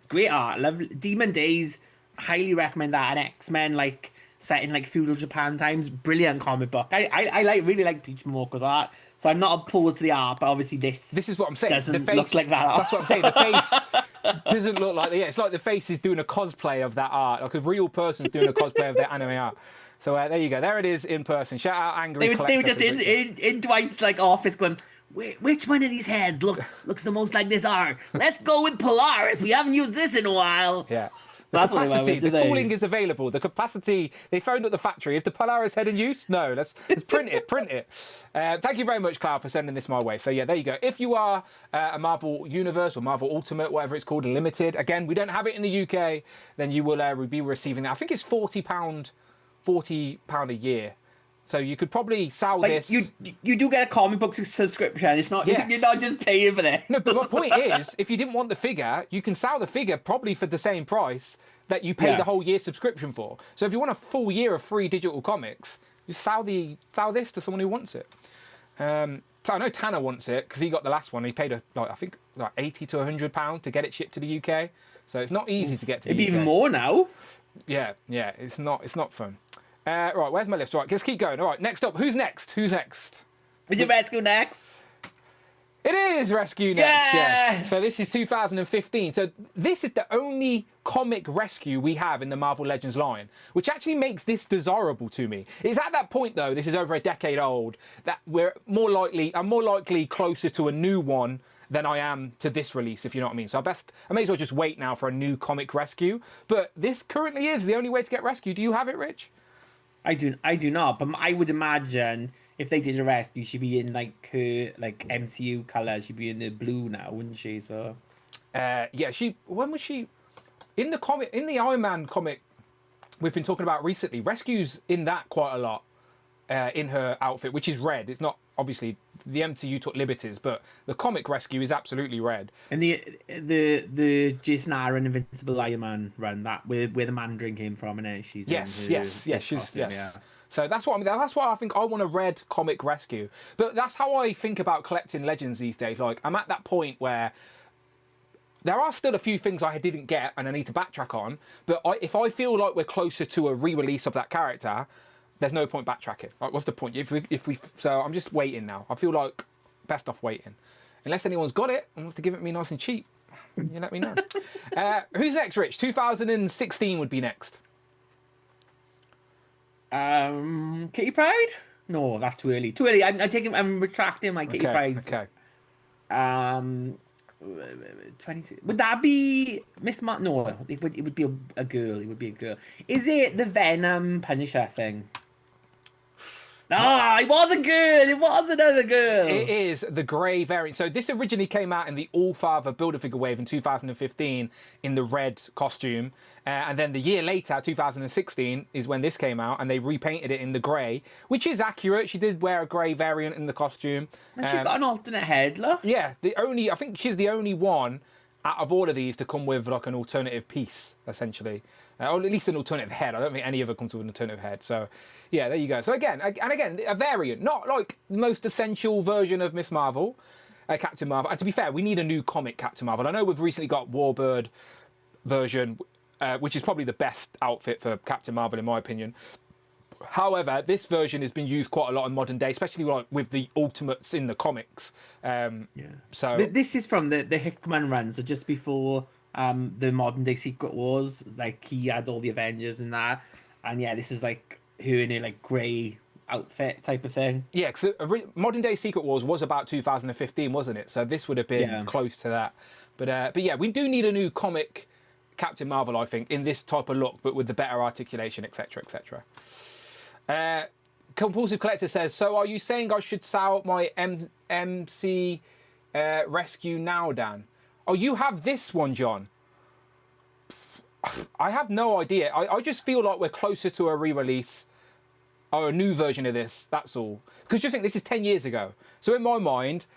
great art. Lovely. Demon Days, highly recommend that. And X-Men, like set in like feudal Japan times, brilliant comic book. I really like Peach Momoko's art, so I'm not opposed to the art, but obviously this is what I'm saying. Doesn't the face, look like that art. That's what I'm saying. The face doesn't look like it's like the face is doing a cosplay of that art, like a real person's doing a cosplay of their anime art. So there you go. There it is in person. Shout out Angry They Collector. were just in Dwight's like office going, which one of these heads looks the most like this art? Let's go with Polaris. We haven't used this in a while. Yeah. That's what capacity, they went with, the tooling is available. The capacity, they phoned up the factory. Is the Polaris head in use? No, let's print it, Thank you very much, Cloud, for sending this my way. So yeah, there you go. If you are a Marvel Universe or Marvel Ultimate, whatever it's called, Limited, again, we don't have it in the UK, then you will be receiving that. I think it's £40 a year. So you could probably sell this. You do get a comic book subscription. It's not Yes. you're not just paying for this. No, but my point is, if you didn't want the figure, you can sell the figure probably for the same price that you pay the whole year subscription for. So if you want a full year of free digital comics, you sell this to someone who wants it. So I know Tanner wants it because he got the last one. He paid I think £80 to £100 to get it shipped to the UK. So it's not easy to get to the It'd UK. be even more now. Yeah, it's not fun. Right, where's my list? Right, let's keep going. All right, next up. Who's next? Is it Rescue next? It is Rescue next, yes. Yes! So this is 2015. So this is the only comic Rescue we have in the Marvel Legends line, which actually makes this desirable to me. It's at that point, though, this is over a decade old, that I'm more likely closer to a new one than I am to this release, if you know what I mean. So I may as well just wait now for a new comic Rescue. But this currently is the only way to get Rescue. Do you have it, Rich? I do not, but I would imagine if they did a rescue, she'd be in like her MCU colours. She'd be in the blue now, wouldn't she? So yeah, when was she in the Iron Man comic we've been talking about recently? Rescue's in that quite a lot in her outfit, which is red. It's not obviously the MCU took liberties, but the comic Rescue is absolutely red. and the Jason Aaron Invincible Iron Man run, that where the Mandarin came from, and she's Yes. costume, yeah. So that's what I mean. That's why I think I want a red comic Rescue. But that's how I think about collecting Legends these days. Like I'm at that point where there are still a few things I didn't get and I need to backtrack on. But if I feel like we're closer to a re-release of that character, there's no point backtracking. Like, what's the point? So I'm just waiting now. I feel like best off waiting, unless anyone's got it and wants to give it me nice and cheap. You let me know. Who's next, Rich? 2016 would be next. Kitty Pryde? No, that's too early. Too early. I'm retracting my Kitty Pryde. Okay. 26. Would that be Miss No, it would be a girl. It would be a girl. Is it the Venom Punisher thing? Ah, it was a girl. It was another girl. It is the grey variant. So this originally came out in the All-Father Build-A-Figure wave in 2015 in the red costume. And then the year later, 2016, is when this came out, and they repainted it in the grey, which is accurate. She did wear a grey variant in the costume. And she got an alternate head, look. Yeah, I think she's the only one out of all of these to come with like an alternative piece, essentially. Or at least an alternative head. I don't think any of them comes with an alternative head. So, yeah, there you go. So again, a variant, not like the most essential version of Miss Marvel, Captain Marvel. And to be fair, we need a new comic Captain Marvel. I know we've recently got Warbird version, which is probably the best outfit for Captain Marvel in my opinion. However, this version has been used quite a lot in modern day, especially like with the Ultimates in the comics. So this is from the Hickman run, so just before the modern day Secret Wars. Like he had all the Avengers and that, and yeah, this is like her in a like grey outfit type of thing. Yeah, because modern day Secret Wars was about 2015, wasn't it? So this would have been close to that. But yeah, we do need a new comic Captain Marvel, I think, in this type of look, but with the better articulation, etc., etc. Compulsive Collector says, so are you saying I should sell my MC Rescue now, Dan? Oh, you have this one, John. I have no idea. I just feel like we're closer to a re-release or a new version of this, that's all. Because you think this is 10 years ago. So in my mind,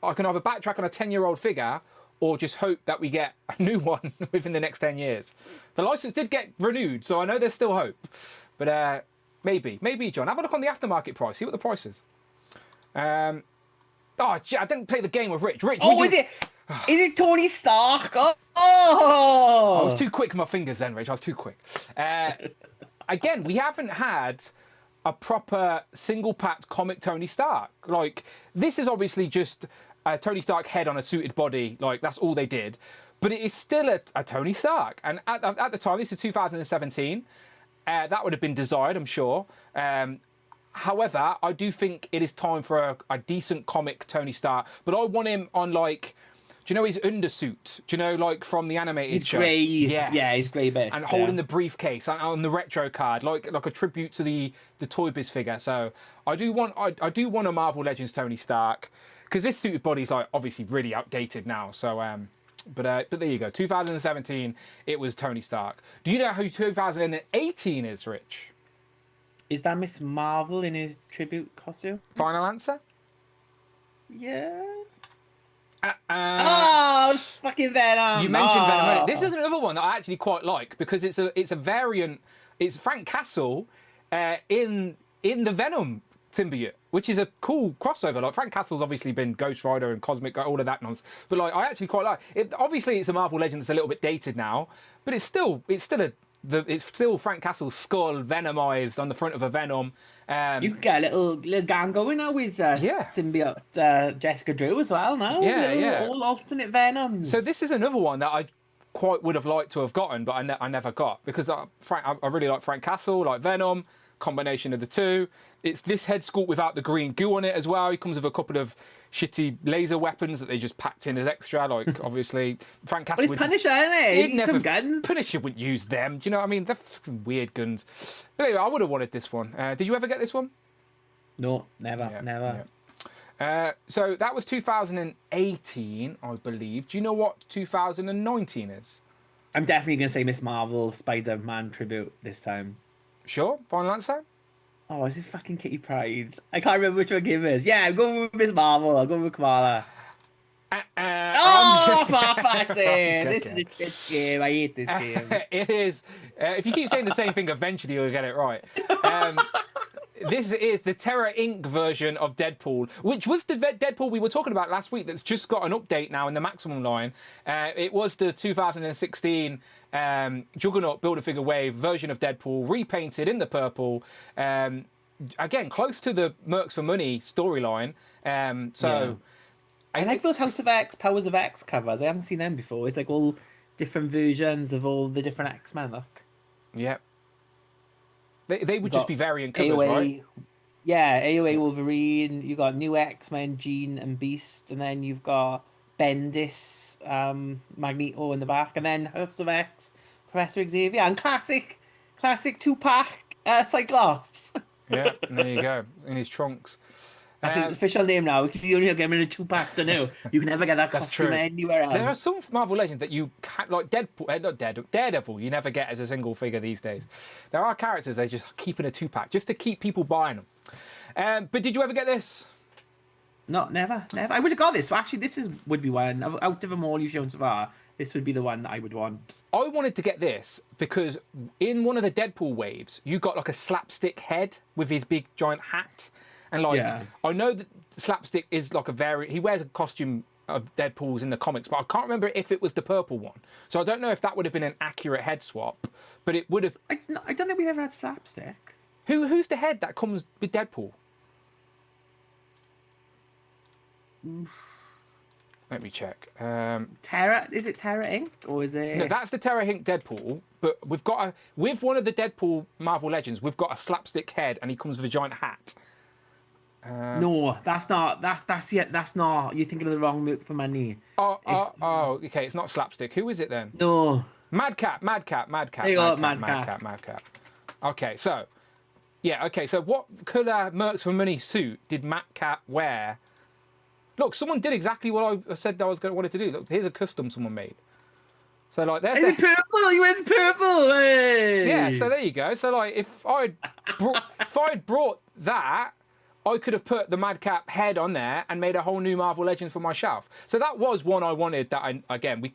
I can either backtrack on a 10-year-old figure or just hope that we get a new one within the next 10 years. The license did get renewed, so I know there's still hope. But maybe, John. Have a look on the aftermarket price. See what the price is. I didn't play the game with Rich. Rich, is it Tony Stark? Oh! I was too quick with my fingers then, Rich. I was too quick. Again, we haven't had a proper single-packed comic Tony Stark. Like, this is obviously just a Tony Stark head on a suited body. Like, that's all they did. But it is still a Tony Stark. And at the time, this is 2017. That would have been desired, I'm sure. However, I do think it is time for a decent comic Tony Stark. But I want him on, like, do you know his undersuit? Do you know, like, from the animated show? Grey. Yes. Yeah, he's grey bits. And holding the briefcase on the retro card, like a tribute to the Toy Biz figure. So I do want a Marvel Legends Tony Stark, because this suited body is, like, obviously really outdated now. So But there you go. 2017, it was Tony Stark. Do you know who 2018 is, Rich? Is that Miss Marvel in his tribute costume? Final answer? Yeah. Oh, fucking Venom! You mentioned Venom. This is another one that I actually quite like because it's a variant. It's Frank Castle in the Venom symbiote, which is a cool crossover. Like Frank Castle's obviously been Ghost Rider and Cosmic, all of that nonsense. But like, I actually quite like it. Obviously, it's a Marvel Legend that's a little bit dated now, but it's still Frank Castle's skull venomized on the front of a Venom. You can get a little gang going now with symbiote Jessica Drew as well now. Yeah. All alternate Venoms. So this is another one that I quite would have liked to have gotten, but I never got because I really like Frank Castle, like Venom. Combination of the two. It's this head sculpt without the green goo on it as well. He comes with a couple of shitty laser weapons that they just packed in as extra. Like obviously, Frank Castle. But it's Punisher, isn't it? Some guns. Punisher wouldn't use them. Do you know what I mean? They're fucking weird guns. But anyway, I would have wanted this one. Did you ever get this one? No, never. Yeah. So that was 2018, I believe. Do you know what 2019 is? I'm definitely gonna say Miss Marvel Spider-Man tribute this time. Sure, final answer? Oh, is it fucking Kitty Pryde? I can't remember which one Kim is. Yeah, I'm going with Miss Marvel. I'll go with Kamala. For fuck's sake. This is a shit game. I hate this game. It is. If you keep saying the same thing, eventually you'll get it right. This is the Terra Inc. version of Deadpool, which was the Deadpool we were talking about last week that's just got an update now in the Maximum line. It was the 2016 Juggernaut Build-A-Figure Wave version of Deadpool, repainted in the purple. Again, close to the Mercs for Money storyline. I like those House of X, Powers of X covers. I haven't seen them before. It's like all different versions of all the different X-Men, look. Yep. They would just be variant covers, AOA, right? Yeah, AOA Wolverine. You got new X-Men, Jean and Beast, and then you've got Bendis, Magneto in the back, and then House of X, Professor Xavier, and classic 2-pack Cyclops. Yeah, there you go. In his trunks. That's his official name now, because you only get him in a 2-pack to know. You can never get that That's costume true. anywhere else. There are some Marvel Legends that you can't, like Deadpool, not Daredevil, you never get as a single figure these days. There are characters they just keep in a 2-pack just to keep people buying them. But did you ever get this? No, never. I would have got this. So actually, would be one. Out of them all you've shown so far, this would be the one that I would want. I wanted to get this because in one of the Deadpool waves, you got like a slapstick head with his big giant hat. And like, Yeah. I know that Slapstick is like he wears a costume of Deadpool's in the comics, but I can't remember if it was the purple one. So I don't know if that would have been an accurate head swap, but it would have. I don't think we've ever had Slapstick. Who's the head that comes with Deadpool? Let me check. Terra? Is it Terra Inc. or is it? No, that's the Terra Hink Deadpool. But with one of the Deadpool Marvel Legends, we've got a Slapstick head, and he comes with a giant hat. No, that's not. That's not. You're thinking of the wrong Milk for Money. Okay, it's not Slapstick. Who is it then? No. Madcap. There you go, Madcap. Okay, so what colour Mercs for Money suit did Madcap wear? Look, someone did exactly what I said I was wanted to do. Look, here's a custom someone made. So like, there's Is it purple? He wears purple. Hey! Yeah, so there you go. So like, if I'd brought that, I could have put the Madcap head on there and made a whole new Marvel Legends for my shelf. So that was one I wanted. That we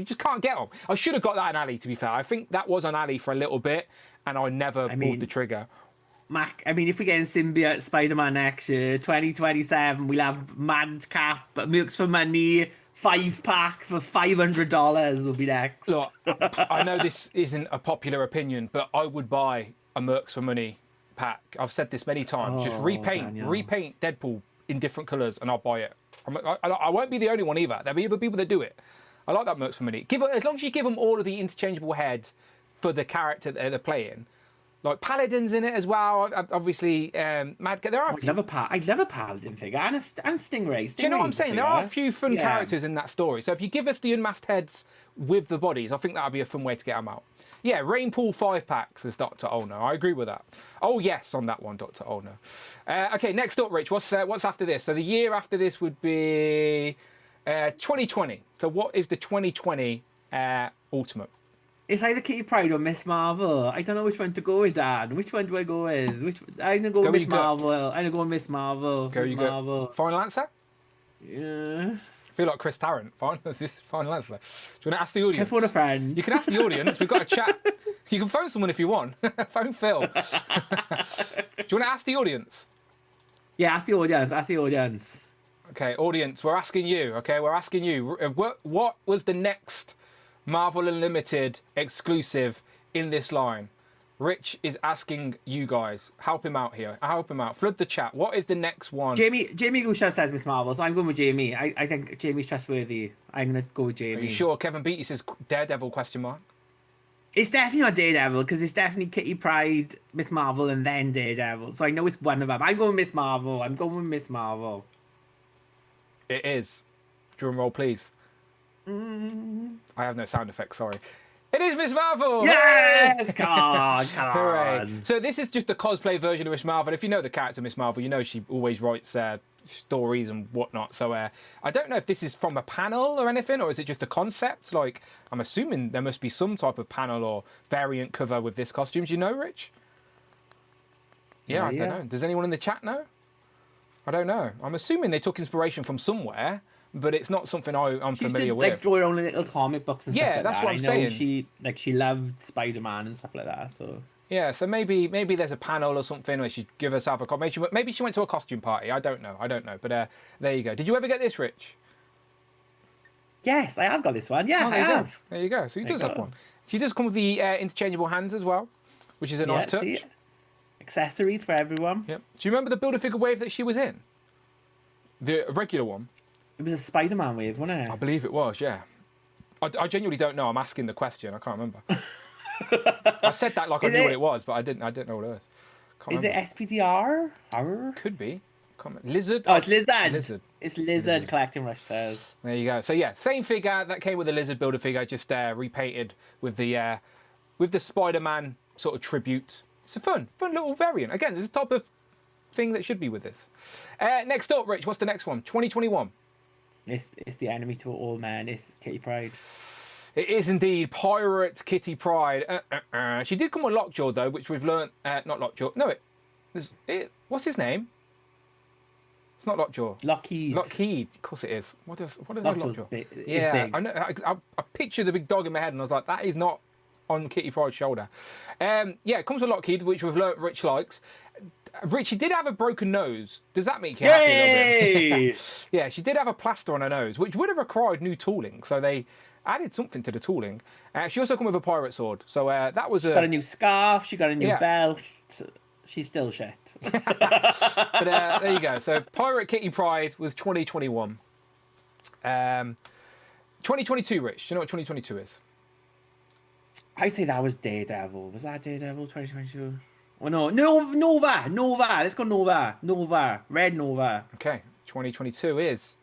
just can't get them. I should have got that in Ali. To be fair, I think that was on Ali for a little bit, and I never pulled the trigger. Mac, I mean, if we get in Symbiote Spider-Man next year, 2027, we'll have Madcap, Milks for Money, 5-pack for $500 will be next. Look, I know this isn't a popular opinion, but I would buy a Mercs for Money pack. I've said this many times. Just repaint Deadpool in different colours, and I'll buy it. I won't be the only one either. There'll be other people that do it. I like that Mercs for Money. As long as you give them all of the interchangeable heads for the character that they're playing. Like Paladin's in it as well. Obviously, Madcap. I'd love a Paladin figure and Stingray. Do you know what I'm saying? There are a few fun characters in that story. So if you give us the unmasked heads with the bodies, I think that would be a fun way to get them out. Yeah, Rainpool 5-packs, says Dr. Olner. I agree with that. Oh, yes, on that one, Dr. Olner. Okay, next up, Rich, what's after this? So the year after this would be 2020. So what is the 2020 Ultimate? It's either Kitty Pryde or Miss Marvel. I don't know which one to go with, Dan. Which one do I go with? I'm going to go with Miss Marvel. I'm going to go with Miss Marvel. Marvel. Final answer? Yeah. I feel like Chris Tarrant. Final answer. Do you want to ask the audience? Phone a friend. You can ask the audience. We've got a chat. You can phone someone if you want. Phone Phil. Do you want to ask the audience? Yeah, ask the audience. Okay, audience, we're asking you. Okay, we're asking you. What was the next Marvel Unlimited exclusive in this line? Rich is asking you guys. Help him out here. Help him out. Flood the chat. What is the next one? Jamie Gusha says Miss Marvel, so I'm going with Jamie. I think Jamie's trustworthy. I'm going to go with Jamie. Are you sure? Kevin Beatty says Daredevil ? It's definitely not Daredevil, because it's definitely Kitty Pryde, Miss Marvel, and then Daredevil. So I know it's one of them. I'm going with Miss Marvel. It is. Drum roll, please. I have no sound effects, sorry. It is Miss Marvel! Yes! Come on. Hooray. So this is just a cosplay version of Miss Marvel. If you know the character Miss Marvel, you know she always writes stories and whatnot. So I don't know if this is from a panel or anything, or is it just a concept? Like, I'm assuming there must be some type of panel or variant cover with this costume. Do you know, Rich? Yeah, I don't know. Does anyone in the chat know? I don't know. I'm assuming they took inspiration from somewhere, but it's not something I'm familiar with. Like draw her own little comic books and stuff like that. Yeah, that's what I'm saying. She loved Spider-Man and stuff like that. So yeah, so maybe there's a panel or something where she'd give herself a costume. Maybe she went to a costume party. I don't know. But there you go. Did you ever get this, Rich? Yes, I have got this one. Yeah, I have. There you go. So he does have one. She does come with the interchangeable hands as well, which is a nice touch. See? Accessories for everyone. Yep. Do you remember the Build-A-Figure wave that she was in? The regular one? It was a Spider-Man wave, wasn't it? I believe it was, yeah. I genuinely don't know. I'm asking the question. I can't remember. I said that like I knew what it was, but I didn't know what it was. Is it SPDR? Could be. Lizard? Oh, it's Lizard. It's Lizard, Collecting Rush says. There you go. So yeah, same figure that came with the Lizard Build-A-Figure, just repainted with the Spider-Man sort of tribute It's a fun little variant. Again, there's a type of thing that should be with this. Next up, Rich, what's the next one? 2021. It's the enemy to all, man. It's Kitty Pryde. It is indeed Pirate Kitty Pryde. She did come on Lockjaw though, which we've learnt. Not Lockjaw. No, what's his name? It's not Lockjaw. Lockheed. Lockheed. Of course it is. What is Lockjaw? Big. Yeah, Big. I know. I picture the big dog in my head, and I was like, that is not on Kitty Pryde's shoulder. Yeah, it comes with Lockheed, which we've learnt Rich likes. Rich, she did have a broken nose. Does that make you happy a little bit? Yeah, she did have a plaster on her nose, which would have required new tooling. So they added something to the tooling. She also come with a pirate sword. So that was She got a new scarf. She got a new belt. She's still shit. But there you go. So Pirate Kitty Pryde was 2021. 2022, Rich. Do you know what 2022 is? I say that was Daredevil. Was that Daredevil 2022? Oh no, Nova. Let's go Nova. Red Nova. Okay, 2022 is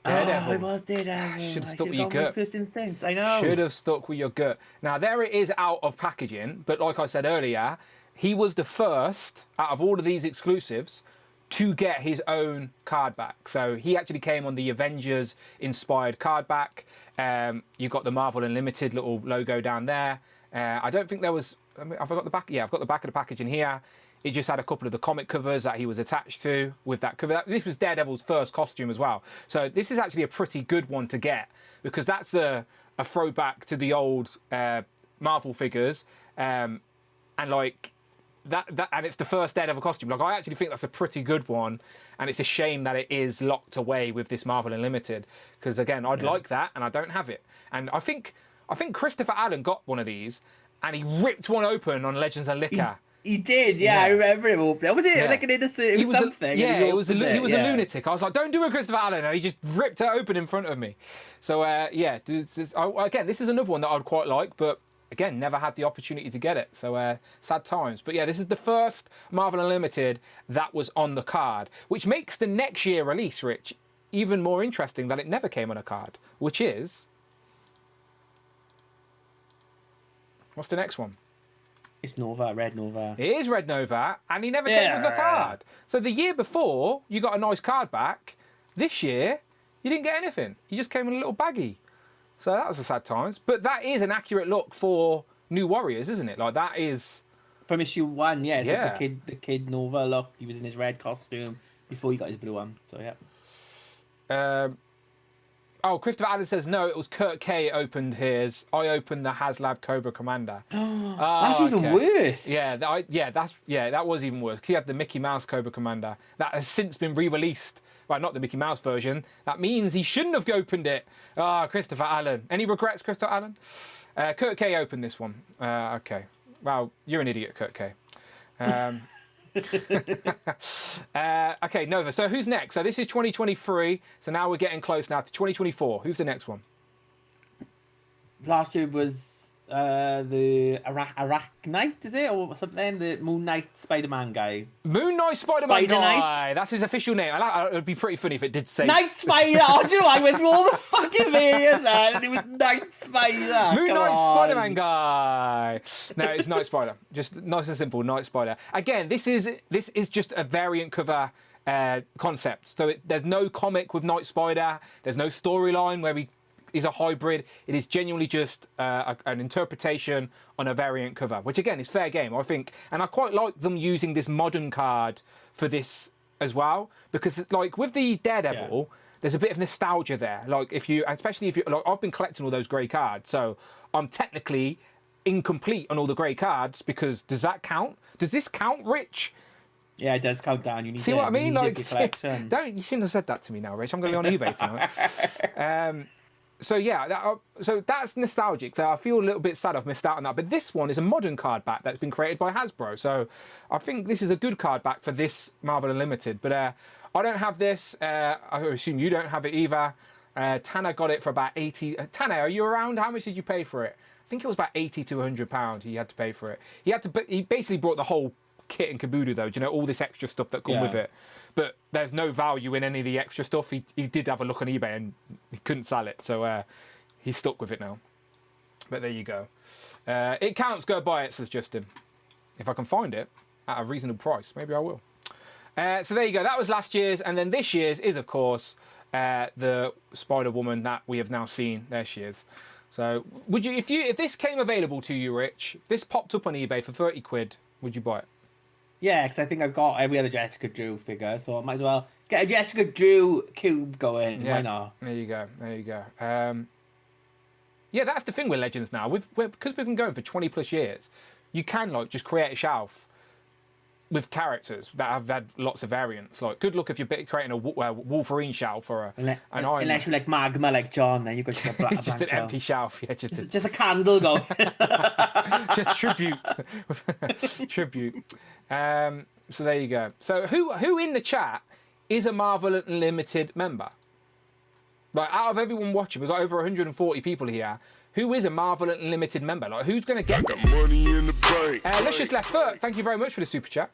Daredevil. Oh, it was Daredevil. Should have stuck with your gut. First instincts. I know. Should have stuck with your gut. Now there it is out of packaging, but like I said earlier, he was the first out of all of these exclusives to get his own card back. So he actually came on the Avengers inspired card back. You've got the Marvel Unlimited little logo down there. I don't think there was. Have I got the back? Yeah, I've got the back of the package in here. It just had a couple of the comic covers that he was attached to with that cover. This was Daredevil's first costume as well. So this is actually a pretty good one to get because that's a throwback to the old Marvel figures. And like that, and it's the first Daredevil costume. Like I actually think that's a pretty good one. And it's a shame that it is locked away with this Marvel Unlimited. Because again, I'd like that and I don't have it. And I think Christopher Allen got one of these and he ripped one open on Legends and Liquor. He did, yeah. I remember him opening. Was it like an innocent? It was something. He was a lunatic. I was like, "Don't do a Christopher Allen," and he just ripped it open in front of me. So again, this is another one that I'd quite like, but again, never had the opportunity to get it. So sad times. But yeah, this is the first Marvel Unlimited that was on the card, which makes the next year release, Rich, even more interesting that it never came on a card. Which is, what's the next one? It's Nova, Red Nova. It is Red Nova, and he never came with a card. So the year before, you got a nice card back. This year, you didn't get anything. You just came in a little baggie. So that was a sad times. But that is an accurate look for New Warriors, isn't it? Like that is from issue 1. Yeah, it's like the kid Nova look. He was in his red costume before he got his blue one. So yeah. Christopher Allen says no. It was Kurt K opened his. I opened the HasLab Cobra Commander. That's even worse. Yeah, that was even worse because he had the Mickey Mouse Cobra Commander that has since been re-released. Well, not the Mickey Mouse version. That means he shouldn't have opened it. Christopher Allen. Any regrets, Christopher Allen? Kurt K opened this one. Okay. Well, you're an idiot, Kurt K. Okay, Nova. So who's next? So this is 2023. So now we're getting close now to 2024. Who's the next one? Last year was the Arachnite, is it? Or something? The Moon Knight Spider-Man guy. Moon Knight Spider-Man Spider guy. Knight. That's his official name. It would be pretty funny if it did say... Night Spider! Oh, do you know, I went through all the fucking various and it was Night Spider. Moon Knight Spider-Man guy. No, it's Night Spider. Just nice and simple, Night Spider. Again, this is just a variant cover concept. So there's no comic with Night Spider. There's no storyline where he is a hybrid. It is genuinely just an interpretation on a variant cover, which again is fair game, I think. And I quite like them using this modern card for this as well, because like with the Daredevil, there's a bit of nostalgia there. Like especially if you, like I've been collecting all those grey cards, so I'm technically incomplete on all the grey cards because does that count? Does this count, Rich? Yeah, it does count down. You need what I mean? Like, you shouldn't have said that to me now, Rich. I'm going to be on eBay tonight. So yeah, so that's nostalgic. So I feel a little bit sad I've missed out on that. But this one is a modern card back that's been created by Hasbro. So I think this is a good card back for this Marvel Unlimited. But I don't have this. I assume you don't have it either. Tanner got it for about 80. Tanner, are you around? How much did you pay for it? I think it was about 80 to 100 pounds. He had to pay for it. He basically brought the whole kit and caboodle though. Do you know all this extra stuff that come with it? But there's no value in any of the extra stuff. He did have a look on eBay and he couldn't sell it, so he's stuck with it now. But there you go. It counts. Go buy it, says Justin. if I can find it at a reasonable price. Maybe I will. So there you go. That was last year's, and then this year's is, of course, the Spider-Woman that we have now seen. There she is. So, would you, if this came available to you, Rich, if this popped up on eBay for 30 quid, would you buy it? Yeah, because I think I've got every other Jessica Drew figure, so I might as well get a Jessica Drew cube going. Yeah. Why not? There you go. There you go. Yeah, that's the thing with Legends now. Because we've been going for 20 plus years, you can like just create a shelf with characters that have had lots of variants. Like, good luck if you're creating a Wolverine shelf or an Iron Unless you're like Magma, like John, then you've got to it's just an empty shelf. Yeah, just a candle going. just tribute. Tribute. So there you go. So who in the chat is a Marvel Unlimited member? Like, out of everyone watching, we've got over 140 people here. Who is a Marvel Unlimited member? Like, who's going to get them? Money in the bank. Luscious Left Foot, thank you very much for the super chat.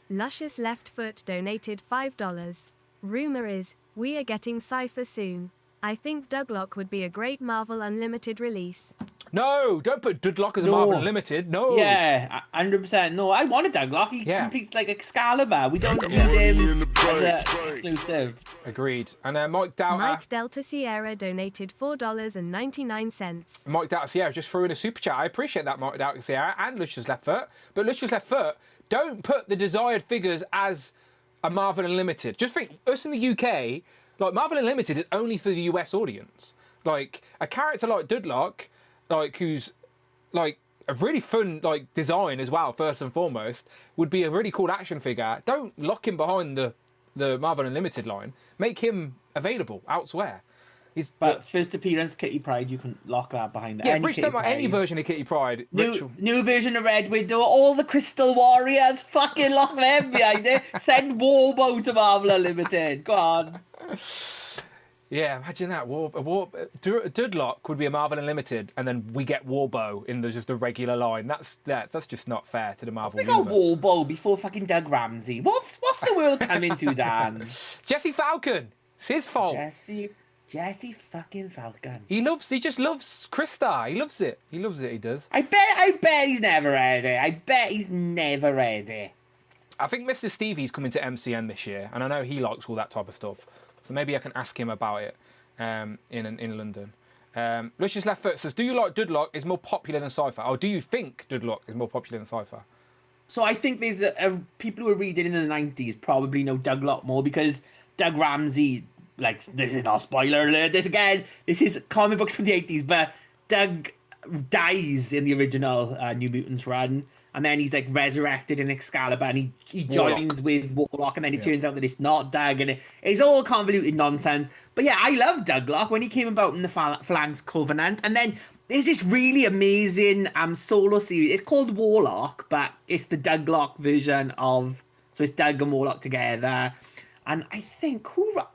Luscious Left Foot donated $5. Rumor is, we are getting Cypher soon. I think Douglock would be a great Marvel Unlimited release. No, don't put Dudlock as a Marvel Unlimited. No. Yeah, 100%. No, I wanted Douglock. He Yeah. competes like Excalibur. We don't need him as an exclusive. Agreed. And Mike Doughter. Mike Delta Sierra donated $4.99. Mike Doughter Sierra just threw in a super chat. I appreciate that, Mike Doughter Sierra and Luscious Left Foot. But Luscious Left Foot, don't put the desired figures as a Marvel Unlimited. Just think, us in the UK, like, Marvel Unlimited is only for the US audience. Like, a character like Dudlock, like, who's like a really fun like design as well, first and foremost, would be a really cool action figure. Don't lock him behind the Marvel Unlimited line. Make him available elsewhere. But first appearance, Kitty Pryde, you can lock that behind Yeah, any Rich Kitty don't want any Pryde. version of Kitty Pryde. New version of Red Widow, all the Crystal Warriors, fucking lock them behind it. Send Warbo to Marvel Unlimited. Go on. Yeah, imagine that. Dudlock would be a Marvel Unlimited, and then we get Warbo in just a regular line. That's just not fair to the Marvel We got universe. Warbo before fucking Doug Ramsey. What's the world coming to, Dan? Jesse Falcon. It's his fault. Jesse fucking Falcon. He just loves Krista. He loves it. He does. I bet he's never ready. I bet he's never ready. I think Mr. Stevie's coming to MCN this year, and I know he likes all that type of stuff. So maybe I can ask him about it in London. Luscious Left Foot says, do you like Dudlock is more popular than Cypher? Or do you think Dudlock is more popular than Cypher? So I think there's people who were reading in the 90s probably know Doug Lock more because Doug Ramsey, like, this is not spoiler alert, this is comic books from the 80s, but Doug dies in the original New Mutants run. And then he's like resurrected in Excalibur, and he joins with Warlock, and then it turns out that it's not Doug, and it's all convoluted nonsense. But yeah, I love Douglock when he came about in the Phalanx Covenant, and then there's this really amazing solo series. It's called Warlock, but it's the Douglock version of, so it's Doug and Warlock together. And I think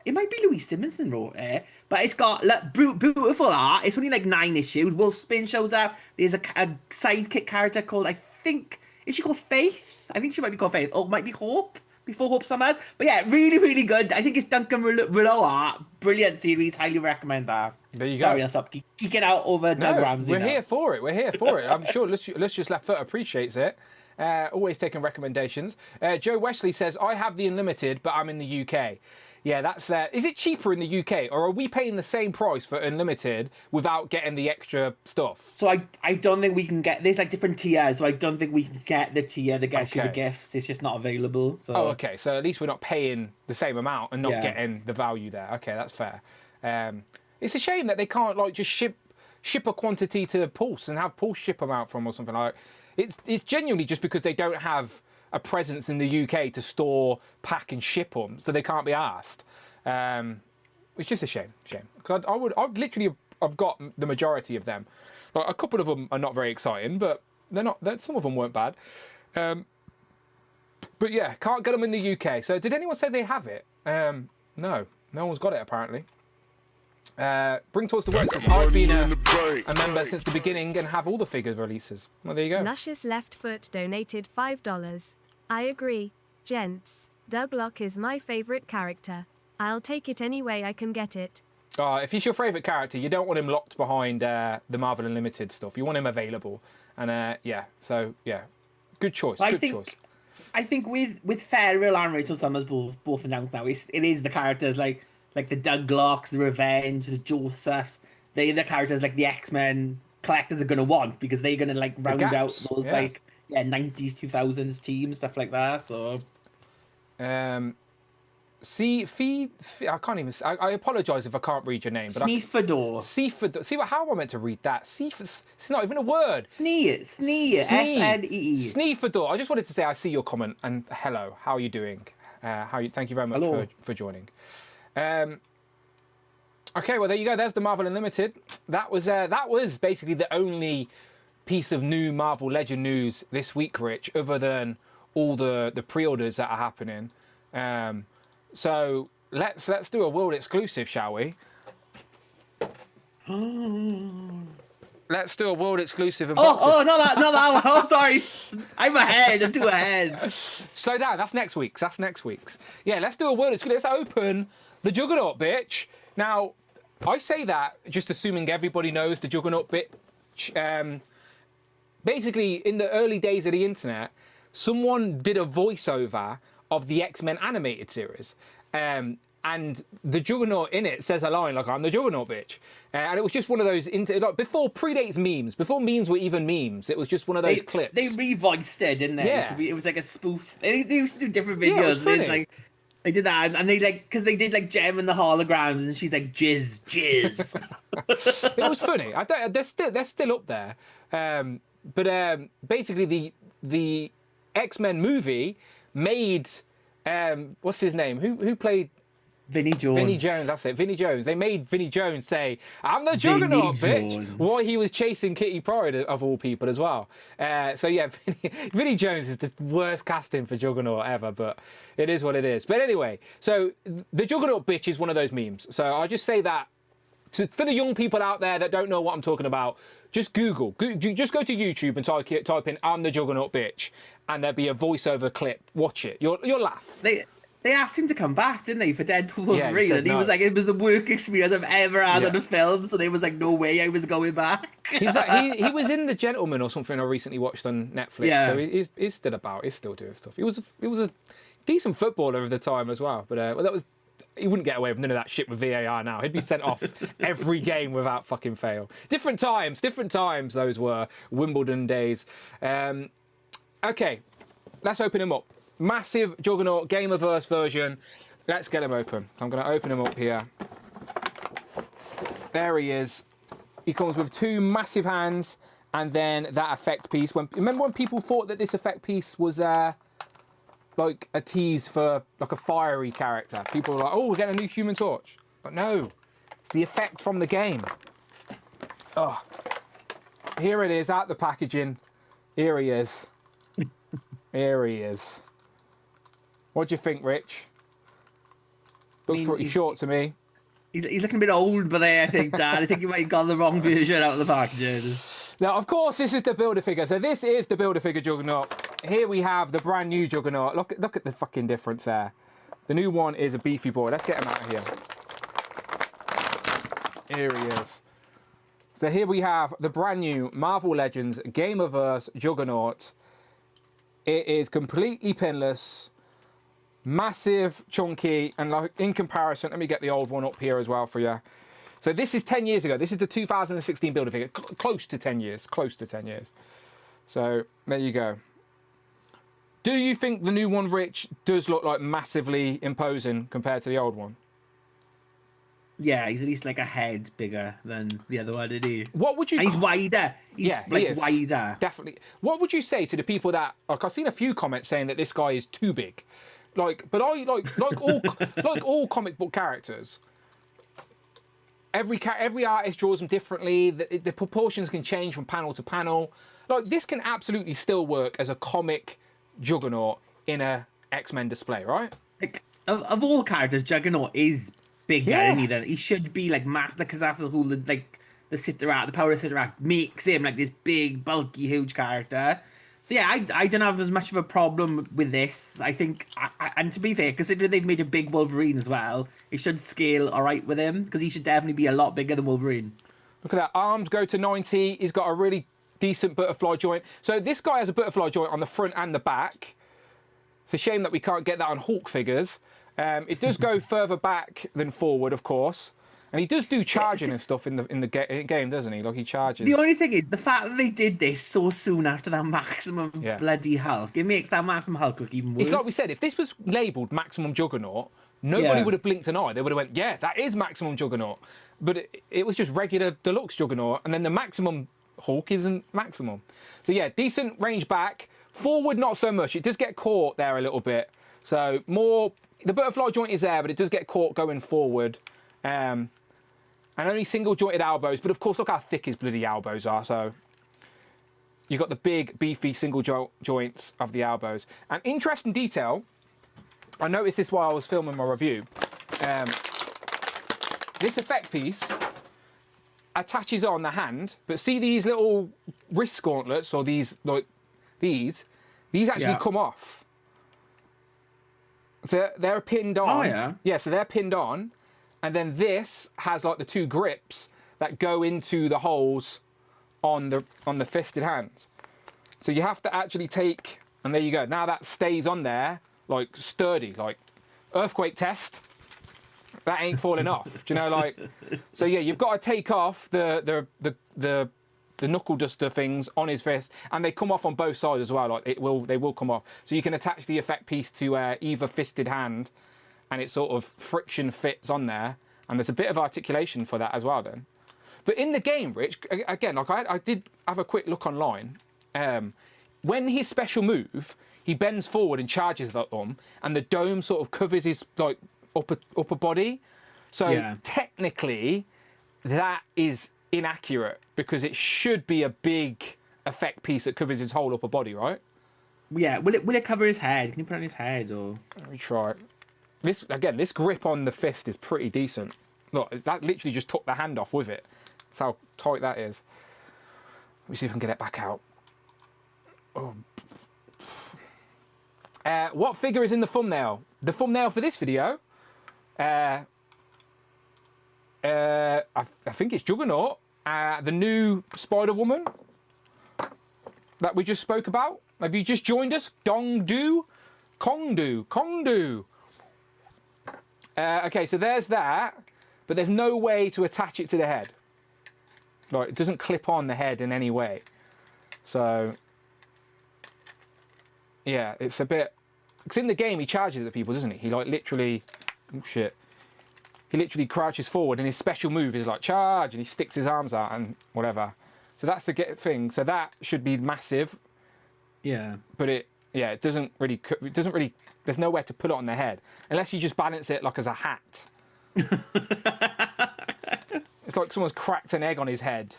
it might be Louis Simonson wrote it, but it's got beautiful art. It's only like 9 issues. Wolfspin shows up. There's a sidekick character called, I think, is she called Faith? I think she might be called Faith. Or it might be Hope, before Hope Summers. But yeah, really, really good. I think it's Duncan Rouleau art. Brilliant series. Highly recommend that. There you go. Sorry, I'll stop geeking out over Doug Ramsey. We're here for it. I'm sure Luscious Left Foot appreciates it. Always taking recommendations. Joe Wesley says, I have the Unlimited, but I'm in the UK. Yeah, that's... is it cheaper in the UK, or are we paying the same price for Unlimited without getting the extra stuff? So I don't think we can get... There's like different tiers, so I don't think we can get the tier that gets you the gifts. It's just not available. So. Oh, okay. So at least we're not paying the same amount and not getting the value there. Okay, that's fair. It's a shame that they can't like just ship a quantity to Pulse and have Pulse ship them out from or something like that. It's genuinely just because they don't have a presence in the UK to store, pack, and ship them, so they can't be asked. It's just a shame. Because I've literally got the majority of them. Like, a couple of them are not very exciting, but they're not. Some of them weren't bad. But yeah, can't get them in the UK. So did anyone say they have it? No one's got it apparently. Bring Towards the Work says, I've been a member since the beginning and have all the figures releases. Well, there you go. Luscious Left Foot donated $5. I agree, gents. Douglock is my favourite character. I'll take it any way I can get it. If he's your favourite character, you don't want him locked behind the Marvel Unlimited stuff. You want him available. And Good choice. But Good choice. I think with Ferrell and Rachel Summers both announced now, it is the characters like the Douglocks, the Revenge, the Josephs. They're the characters like the X-Men collectors are gonna want because they're gonna like round out gaps, those yeah. like 90s 2000s teams, stuff like that. So I can't even. I apologise if I can't read your name, but Sneefador. Seafador. See how am I meant to read that? It's not even a word. Snee, SNEE. Sneefador. I just wanted to say I see your comment and hello. How are you doing? Thank you very much Hello. for joining. Okay, well there you go. There's the Marvel Unlimited. That was basically the only piece of new Marvel Legend news this week, Rich, other than all the pre-orders that are happening. So let's do a world exclusive, shall we? Let's do a world exclusive unboxing. Oh, not that one. Oh, sorry. I'm ahead. I'm too ahead. Slow down. That's next week's. Yeah, let's do a world exclusive. Let's open the Juggernaut, bitch. Now, I say that just assuming everybody knows the Juggernaut, bitch. Basically, in the early days of the internet, someone did a voiceover of the X-Men animated series. And the Juggernaut in it says a line like, I'm the Juggernaut, bitch. And it was just one of those, like, before predates memes, before memes were even memes, it was just one of those clips. They revoiced it, didn't they? Yeah. It was like a spoof. They used to do different videos. Yeah, it was funny. They did that, and because they did like Gem and the holograms, and she's like jizz. It was funny. They're still up there. But basically the X-Men movie made what's his name? Who played Vinnie Jones. Vinnie Jones, that's it. Vinnie Jones. They made Vinnie Jones say, I'm the Juggernaut, bitch. Jones. While he was chasing Kitty Pryde, of all people, as well. So, yeah, Vinnie Jones is the worst casting for Juggernaut ever, but it is what it is. But anyway, so the Juggernaut, bitch, is one of those memes. So I'll just say that for the young people out there that don't know what I'm talking about, just just go to YouTube and type in, I'm the Juggernaut, bitch, and there'll be a voiceover clip. Watch it. You'll laugh. They asked him to come back, didn't they, for Deadpool Wolverine? said And he no. was like, it was the worst experience I've ever had on Yeah. a film. So they was like, no way I was going back. He's like, he was in The Gentleman or something I recently watched on Netflix. Yeah. So he's still about. He's still doing stuff. He was a decent footballer of the time as well. But he wouldn't get away with none of that shit with VAR now. He'd be sent off every game without fucking fail. Different times those were. Wimbledon days. Okay, let's open him up. Massive Juggernaut Gamerverse version. Let's get him open. I'm going to open him up here. There he is. He comes with two massive hands and then that effect piece. Remember when people thought that this effect piece was like a tease for like a fiery character? People were like, oh, we're getting a new Human Torch. But no, it's the effect from the game. Oh, here it is out the packaging. Here he is. Here he is. What do you think, Rich? Looks pretty short to me. He's looking a bit old, but I think, Dad, I think you might have got the wrong version out of the package. Now, of course, this is the Build-A-Figure. So this is the Build-A-Figure Juggernaut. Here we have the brand new Juggernaut. Look at the fucking difference there. The new one is a beefy boy. Let's get him out of here. Here he is. So here we have the brand new Marvel Legends Gamerverse Juggernaut. It is completely pinless, massive, chunky, and like in comparison, let me get the old one up here as well for you. So this is 10 years ago. This is the 2016 Build-A-Figure. Close to 10 years. Close to 10 years. So there you go. Do you think the new one, Rich, does look like massively imposing compared to the old one? Yeah, he's at least like a head bigger than the other one, isn't he? What would you... And he's wider. He's he is. wider. Definitely. What would you say to the people that... Like, I've seen a few comments saying that this guy is too big. But I like all comic book characters. Every artist draws them differently. The proportions can change from panel to panel. Like, this can absolutely still work as a comic Juggernaut in a X-Men display, right? Like, of all characters, Juggernaut is bigger, Yeah. isn't he? Then he should be like massive, because that's the whole the Citaract, the power of Citaract makes him like this big, bulky, huge character. So yeah, I don't have as much of a problem with this. I think, and to be fair, considering they've made a big Wolverine as well, it should scale all right with him, because he should definitely be a lot bigger than Wolverine. Look at that. Arms go to 90. He's got a really decent butterfly joint. So this guy has a butterfly joint on the front and the back. It's a shame that we can't get that on Hawk figures. It does go further back than forward, of course. And he does do charging and stuff in the game, doesn't he? Like he charges. The only thing is, the fact that they did this so soon after that Maximum bloody Hulk, it makes that Maximum Hulk look even worse. It's like we said, if this was labelled Maximum Juggernaut, nobody would have blinked an eye. They would have went, yeah, that is Maximum Juggernaut. But it was just regular deluxe Juggernaut, and then the Maximum Hulk isn't Maximum. So yeah, decent range back. Forward, not so much. It does get caught there a little bit. So more, the butterfly joint is there, but it does get caught going forward. And only single jointed elbows, but of course look how thick his bloody elbows are. So you've got the big beefy single joints of the elbows. And interesting detail, I noticed this while I was filming my review. This effect piece attaches on the hand, but see these little wrist gauntlets, or these these actually come off. They're pinned on. Oh yeah. Yeah, so they're pinned on. And then this has like the two grips that go into the holes on the fisted hands. So you have to actually take, and there you go. Now that stays on there like sturdy, like earthquake test. That ain't falling off. Do you know, like? So yeah, you've got to take off the knuckle duster things on his fist, and they come off on both sides as well. Like they will come off. So you can attach the effect piece to either fisted hand. And it sort of friction fits on there, and there's a bit of articulation for that as well then. But in the game, Rich, again, like I did have a quick look online. When his special move, he bends forward and charges at them, and the dome sort of covers his like upper body. So technically, that is inaccurate because it should be a big effect piece that covers his whole upper body, right? Yeah. Will it cover his head? Can you put it on his head or? Let me try it. This grip on the fist is pretty decent. Look, that literally just took the hand off with it. That's how tight that is. Let me see if I can get it back out. Oh. What figure is in the thumbnail? The thumbnail for this video, I think it's Juggernaut, the new Spider-Woman that we just spoke about. Have you just joined us? Kongdu. Okay, so there's that, but there's no way to attach it to the head. Like, it doesn't clip on the head in any way. So, yeah, it's a bit... Because in the game, he charges at people, doesn't he? He, like, literally... Oh, shit. He literally crouches forward, and his special move is, like, charge, and he sticks his arms out and whatever. So that's the thing. So that should be massive. Yeah. But it doesn't really, there's nowhere to put it on the head. Unless you just balance it like as a hat. It's like someone's cracked an egg on his head.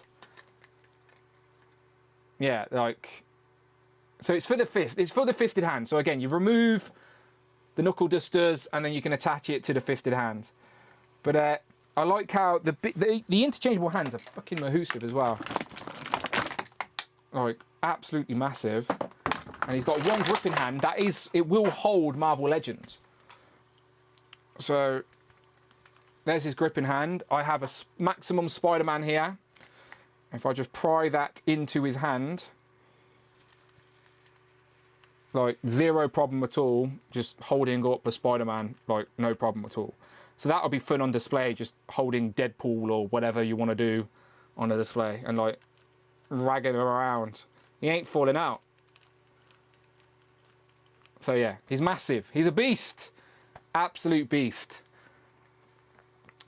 Yeah, like... So it's for the fist. It's for the fisted hand. So again, you remove the knuckle dusters and then you can attach it to the fisted hands. But I like how the interchangeable hands are fucking mahoosive as well. Like, absolutely massive. And he's got one gripping hand. It will hold Marvel Legends. So, there's his gripping hand. I have a Maximum Spider-Man here. If I just pry that into his hand, like, zero problem at all. Just holding up the Spider-Man, like, no problem at all. So that'll be fun on display, just holding Deadpool or whatever you want to do on a display. And, like, ragging him around. He ain't falling out. So yeah, he's massive. He's a beast. Absolute beast.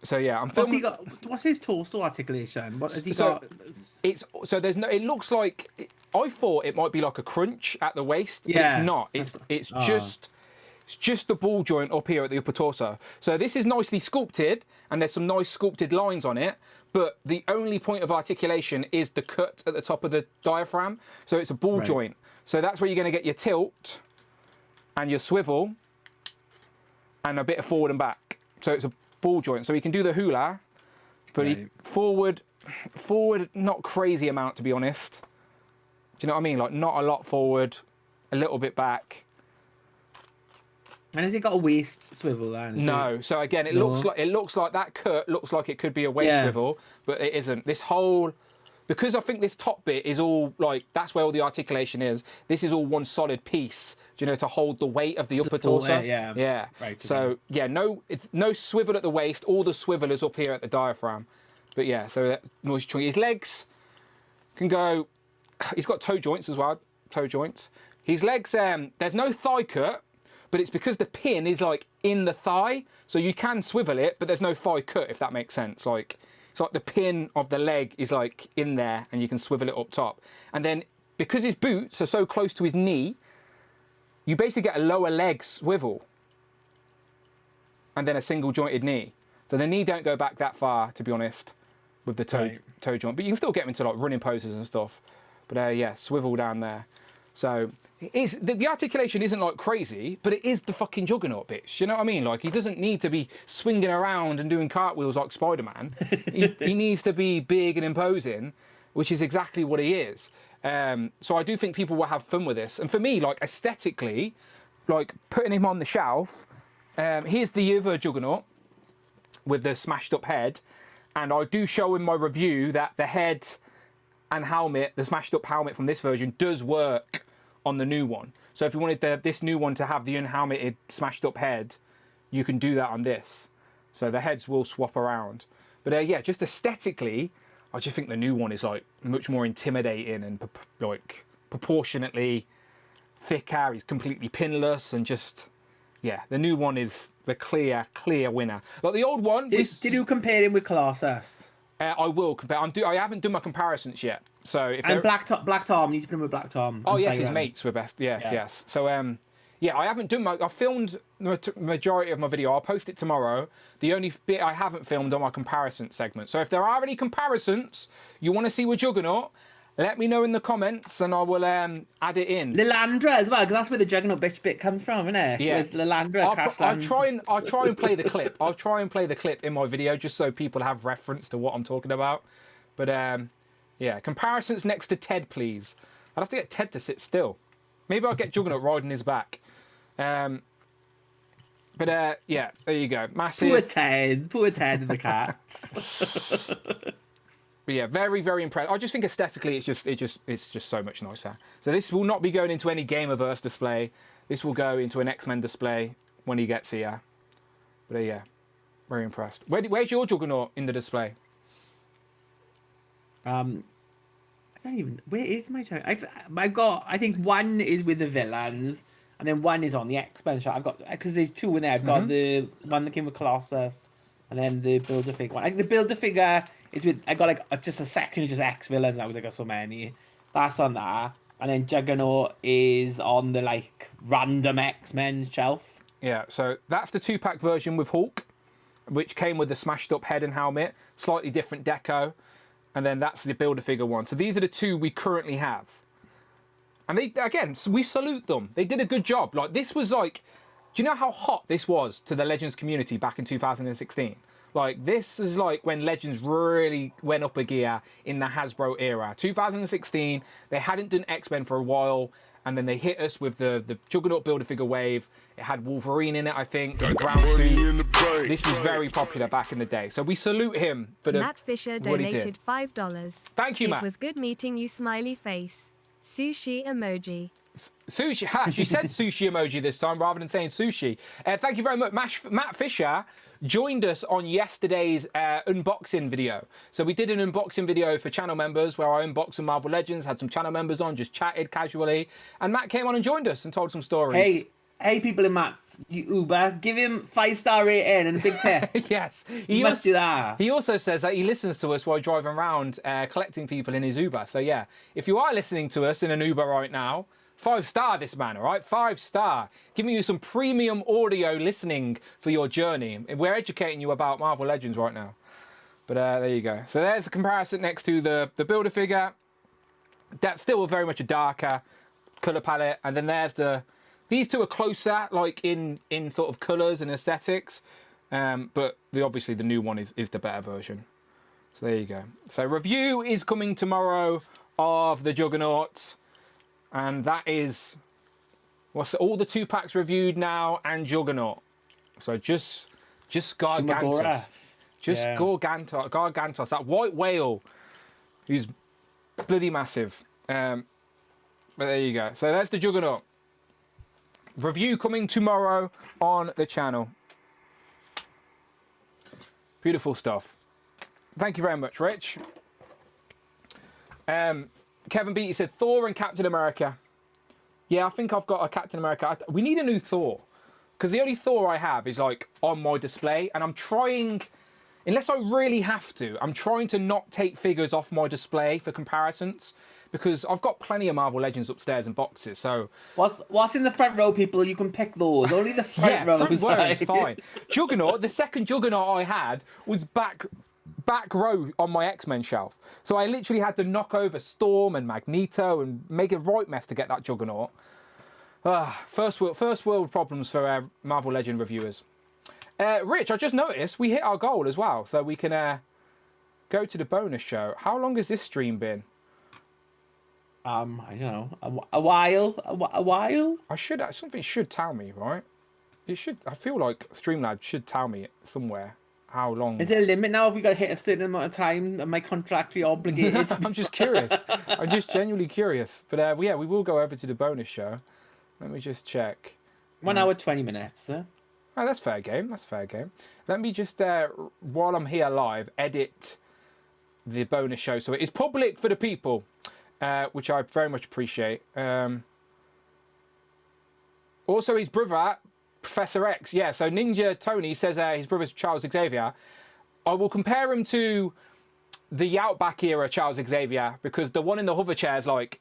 So yeah, I'm filming... What's his torso articulation? What has he got? There's no... It looks like... I thought it might be like a crunch at the waist. Yeah. But it's not. It's just the ball joint up here at the upper torso. So this is nicely sculpted, and there's some nice sculpted lines on it, but the only point of articulation is the cut at the top of the diaphragm. So it's a ball joint. So that's where you're going to get your tilt and your swivel and a bit of forward and back. So it's a ball joint. So he can do the hula, but he forward, not crazy amount, to be honest. Do you know what I mean? Like, not a lot forward, a little bit back. And has he got a waist swivel there? No. So again, it looks like that cut looks like it could be a waist swivel, but it isn't. This whole, because I think this top bit is all like, that's where all the articulation is. This is all one solid piece, do you know, to hold the weight of the upper torso. Yeah. Yeah. Right, So okay. yeah, no swivel at the waist. All the swivel is up here at the diaphragm. But yeah, so that noise chunky. His legs can go. He's got toe joints as well. Toe joints. His legs. There's no thigh cut, but it's because the pin is like in the thigh, so you can swivel it, but there's no thigh cut, if that makes sense. Like it's like the pin of the leg is like in there, and you can swivel it up top. And then because his boots are so close to his knee, you basically get a lower leg swivel, and then a single jointed knee. So the knee don't go back that far, to be honest, with the toe joint. But you can still get them into like running poses and stuff. But yeah, swivel down there. So the articulation isn't like crazy, but it is the fucking Juggernaut, bitch. You know what I mean? Like, he doesn't need to be swinging around and doing cartwheels like Spider-Man. he needs to be big and imposing, which is exactly what he is. So I do think people will have fun with this. And for me, like, aesthetically, like, putting him on the shelf, here's the other Juggernaut with the smashed up head. And I do show in my review that the head and helmet, the smashed up helmet from this version, does work on the new one. So if you wanted this new one to have the unhelmeted smashed up head, you can do that on this. So the heads will swap around. But yeah, just aesthetically, I just think the new one is like much more intimidating and like proportionately thicker. He's completely pinless and just, yeah, the new one is the clear winner. Like the old one. Did you compare him with Colossus? I will compare. I haven't done my comparisons yet. So if and Black Tom, you need to put him with Black Tom. Oh yes, his mates were best. Yes. So yeah, I haven't done I filmed the majority of my video. I'll post it tomorrow. The only bit I haven't filmed on my comparison segment. So if there are any comparisons you want to see with Juggernaut, let me know in the comments and I will add it in. Lilandra as well, because that's where the Juggernaut bitch bit comes from, isn't it? Yeah. With Lilandra. I'll try and play the clip. I'll try and play the clip in my video just so people have reference to what I'm talking about. But yeah, comparisons next to Ted, please. I'd have to get Ted to sit still. Maybe I'll get Juggernaut riding his back. But yeah, there you go. Massive. Poor Ted and the cats. But yeah, very, very impressed. I just think aesthetically, it's just so much nicer. So this will not be going into any Gamerverse display. This will go into an X-Men display when he gets here. But yeah, very impressed. Where's your Juggernaut in the display? I don't even. Where is my Juggernaut? I've got. I think one is with the villains, and then one is on the X-Men shot. I've got because there's two in there. I've got the one that came with Colossus, and then the Build-A-Figure one. Like the Build-A-Figure is with. I got like just a section of just X villains. I was like, got so many. That's on that, and then Juggernaut is on the like random X-Men shelf. Yeah, so that's the 2-pack version with Hulk, which came with the smashed up head and helmet, slightly different deco. And then that's the Build-A-Figure one. So these are the two we currently have. And they, again, we salute them. They did a good job. Like, this was like, do you know how hot this was to the Legends community back in 2016? Like, this is like when Legends really went up a gear in the Hasbro era. 2016, they hadn't done X-Men for a while. And then they hit us with the Juggernaut Build-A-Figure wave. It had Wolverine in it, I think, the ground suit. This was very popular back in the day. So we salute him for Matt Fisher donated $5. Thank you, Matt. It was good meeting you, smiley face. Sushi emoji. Sushi. Ha, she said sushi emoji this time rather than saying sushi. Thank you very much. Matt Fisher joined us on yesterday's unboxing video. So we did an unboxing video for channel members where I unboxed some Marvel Legends, had some channel members on, just chatted casually. And Matt came on and joined us and told some stories. Hey, people in Matt's Uber, give him 5-star rating and a big tip. Yes. You must do that. He also says that he listens to us while driving around collecting people in his Uber. So yeah, if you are listening to us in an Uber right now, 5-star this man, all right? 5-star. Giving you some premium audio listening for your journey. We're educating you about Marvel Legends right now. But there you go. So there's a comparison next to the Build-A-Figure. That's still very much a darker colour palette. And then there's these two are closer, like in sort of colours and aesthetics. But obviously the new one is the better version. So there you go. So review is coming tomorrow of the Juggernaut. And that is all the 2-packs reviewed now and Juggernaut. So just Gargantos. Just Gargantos. That white whale who's Bloody massive. But there you go. So there's the Juggernaut. Review coming tomorrow on the channel. Beautiful stuff. Thank you very much, Rich. Kevin Beatty said Thor and Captain America. Yeah, I think I've got a Captain America. We need a new Thor. Because the only Thor I have is like on my display. And I'm trying, unless I really have to, I'm trying to not take figures off my display for comparisons. Because I've got plenty of Marvel Legends upstairs in boxes. So what's in the front row, people? You can pick those. Only the front row is fine. Juggernaut, the second Juggernaut I had was back row on my X-Men shelf. So I literally had to knock over Storm and Magneto and make a right mess to get that Juggernaut. First world problems for Marvel Legend reviewers. Rich, I just noticed we hit our goal as well, so we can go to the bonus show. How long has this stream been? I don't know, a while. Something should tell me, right? It should. I feel like Streamlabs should tell me somewhere how long. Is there a limit now? If we got to hit a certain amount of time, am I contractually obligated? I'm just curious. I'm just genuinely curious. But yeah, we will go over to the bonus show. Let me just check. 1 hour 20 minutes. Huh? Oh, that's fair game. That's fair game. Let me just, while I'm here live, edit the bonus show so it is public for the people, which I very much appreciate. Also, his brother, Professor X. Yeah, so Ninja Tony says his brother's Charles Xavier. I will compare him to the Outback era Charles Xavier because the one in the hover chair is like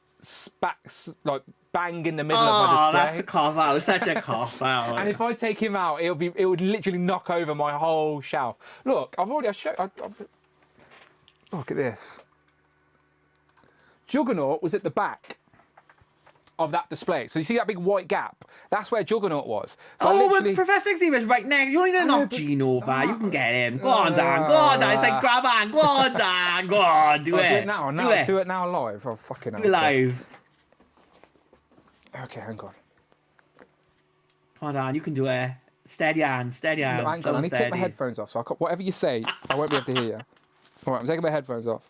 bang in the middle of my display. Oh, that's a cop out. Such a cop out. And if I take him out, it would literally knock over my whole shelf. Look, look at this. Juggernaut was at the back of that display. So you see that big white gap? That's where Juggernaut was. So but Professor Xavier's right next. You only gonna knock Gene over. You can get him. Go on, Dan. Go on, Dan. It's like grab on. Go on, Dan. Go on. Do it. Do it now. Do it now live. Oh, fucking hell. Do it live. Okay, hang on. Come on, Dan. You can do it. Steady on. Steady on. No, hang on. I need to take my headphones off. So whatever you say, I won't be able to hear you. All right, I'm taking my headphones off.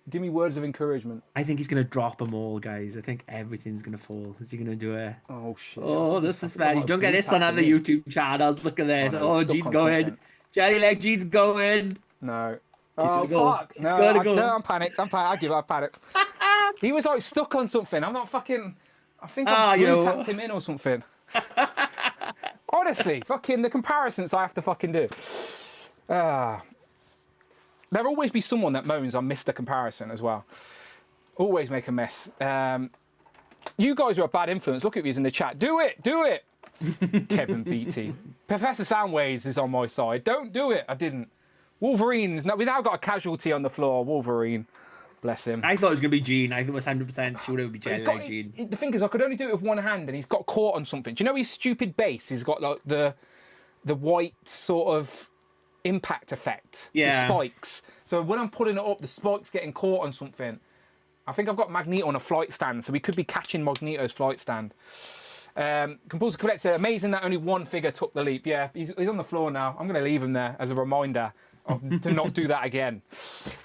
Give me words of encouragement. I think he's going to drop them all, guys. I think everything's going to fall. Is he going to do it? Oh, shit. Oh, this is bad. You don't get this on other YouTube channels. Look at this. Oh, Gene's going. Jelly leg, Gene's going. No. Oh, fuck. No, I'm panicked. I give up. I'm panicked. He was like stuck on something. I'm not fucking... I think I tapped him in or something. Honestly, fucking the comparisons I have to fucking do. There'll always be someone that moans I missed a comparison as well. Always make a mess. You guys are a bad influence. Look at these in the chat. Do it. Do it. Kevin Beatty. Professor Soundwaves is on my side. Don't do it. I didn't. Wolverine. We've now got a casualty on the floor. Wolverine. Bless him. I thought it was going to be Gene. I thought it was 100% sure it would be Gene. The thing is, I could only do it with one hand, and he's got caught on something. Do you know his stupid base? He's got like the white sort of impact effect. Yeah. The spikes. So when I'm putting it up, the spike's getting caught on something. I think I've got Magneto on a flight stand, so we could be catching Magneto's flight stand. Compulsive Collector, amazing that only one figure took the leap. Yeah, he's on the floor now. I'm going to leave him there as a reminder to not do that again.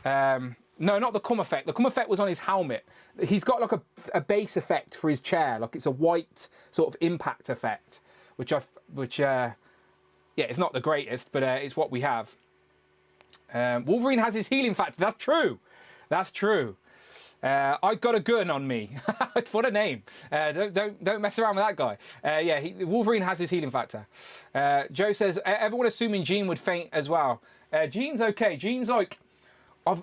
No, not the cum effect. The cum effect was on his helmet. He's got like a base effect for his chair. Like it's a white sort of impact effect, which yeah, it's not the greatest, but it's what we have. Wolverine has his healing factor. That's true. That's true. I got a gun on me. What a name. Don't mess around with that guy. Yeah, Wolverine has his healing factor. Joe says, everyone assuming Gene would faint as well. Gene's okay. Gene's like,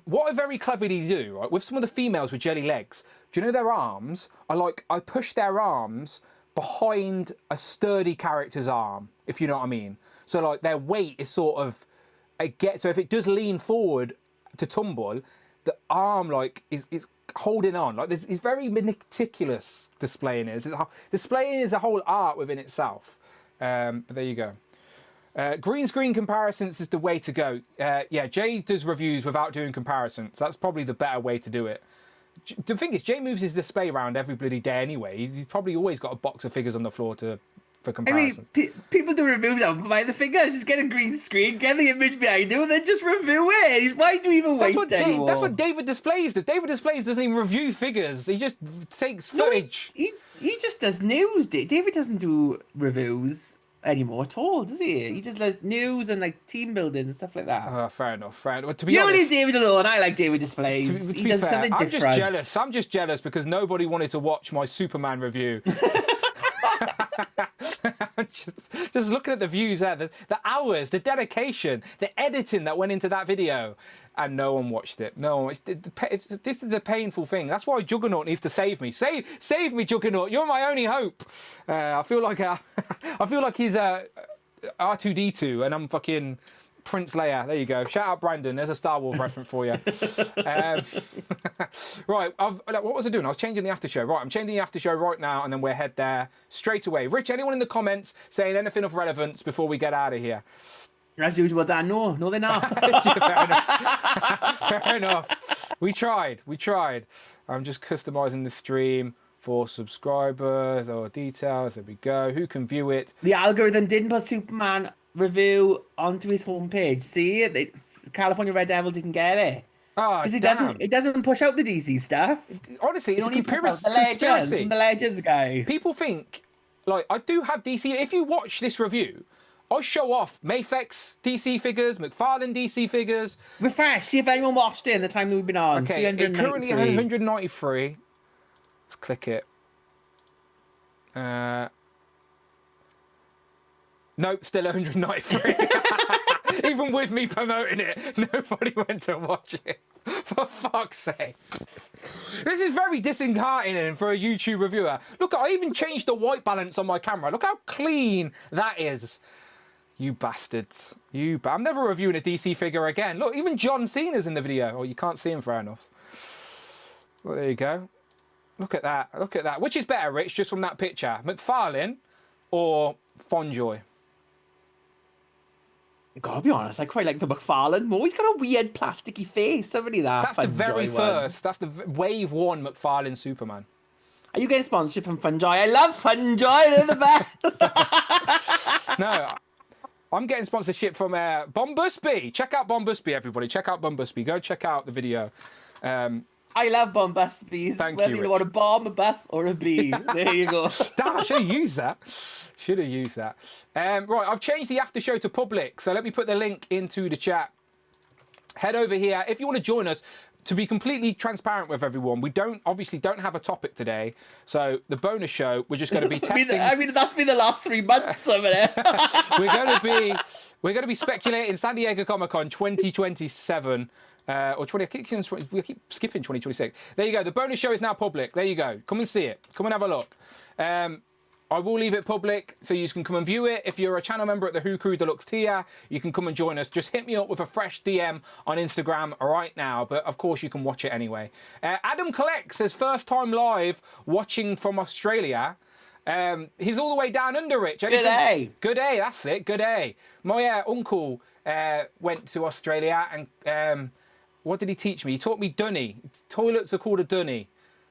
what I very cleverly do, right, with some of the females with jelly legs, do you know their arms are like, I push their arms behind a sturdy character's arm, if you know what I mean. So like their weight is sort of, so if it does lean forward to tumble, the arm like is holding on. Like it's very meticulous displaying it. Displaying is a whole art within itself. But there you go. Green screen comparisons is the way to go. Yeah, Jay does reviews without doing comparisons. That's probably the better way to do it. The thing is, Jay moves his display around every bloody day anyway. He's probably always got a box of figures on the floor for for I comparison. mean, people do reviews now by the finger. Just get a green screen, get the image behind you, and then just review it. Why do you even wait anymore? That's what David Displays does. David Displays doesn't even review figures. He just takes footage. He just does news. David doesn't do reviews anymore at all, does he? He just does news and like team building and stuff like that. Fair enough. Fair enough. To be You honest, leave David alone. I like David Displays. to He be does fair, something I'm different. just jealous. I'm just jealous because nobody wanted to watch my Superman review. just looking at the views there, the hours, the dedication, the editing that went into that video, and no one watched it. No one. This is a painful thing. That's why Juggernaut needs to save me. Save me, Juggernaut. You're my only hope. I feel like he's R2D2, and I'm fucking Prince Leia. There you go. Shout out Brandon. There's a Star Wars reference for you. Right. What was I doing? I was changing the after show. Right. I'm changing the after show right now, and then we'll head there straight away. Rich, anyone in the comments saying anything of relevance before we get out of here? As usual, Dan. No, they're not. Fair enough. Fair enough. We tried. I'm just customizing the stream for subscribers or details. There we go. Who can view it? The algorithm didn't put Superman review onto his homepage. See, California Red Devil didn't get it. Oh, Because it doesn't push out the DC stuff. Honestly, it's a It only pushes out the Legends conspiracy. and the Legends guy. People think, like, I do have DC. If you watch this review, I show off Mayfex DC figures, McFarlane DC figures. Refresh, see if anyone watched it in the time that we've been on. Okay, it currently 393. 193. Let's click it. Nope, still 193. Even with me promoting it, nobody went to watch it. For fuck's sake. This is very disheartening for a YouTube reviewer. Look, I even changed the white balance on my camera. Look how clean that is. You bastards. I'm never reviewing a DC figure again. Look, even John Cena's in the video. Oh, you can't see him fair enough. Well, there you go. Look at that. Look at that. Which is better, Rich, just from that picture? McFarlane or Fonjoy? Gotta be honest, I quite like the McFarlane more. He's got a weird plasticky face, haven't he? That's the very Funjoy one. first. That's the wave one McFarlane Superman. Are you getting sponsorship from Funjoy? I love Funjoy. They're the best. No, I'm getting sponsorship from Bombusby. Check out Bombusby, everybody. Check out Bombusby. Go check out the video. I love Bombusbies. Thank Whether you, you want a bomb, a bus, or a bee. There you go. Damn, I should have used that. Right, I've changed the after show to public. So let me put the link into the chat. Head over here. If you want to join us, to be completely transparent with everyone, we obviously don't have a topic today. So the bonus show, we're just going to be testing. I mean, that's been the last 3 months of it. we're going to be speculating San Diego Comic-Con 2027. Or 20, we keep skipping 2026. There you go. The bonus show is now public. There you go. Come and see it. Come and have a look. I will leave it public so you can come and view it. If you're a channel member at the Who Crew Deluxe tier, you can come and join us. Just hit me up with a fresh DM on Instagram right now. But of course, you can watch it anyway. Adam Collect says first time live watching from Australia. He's all the way down under, Rich. Good day. Good day. That's it. Good day. My uncle went to Australia and. What did he teach me? He taught me dunny. Toilets are called a dunny.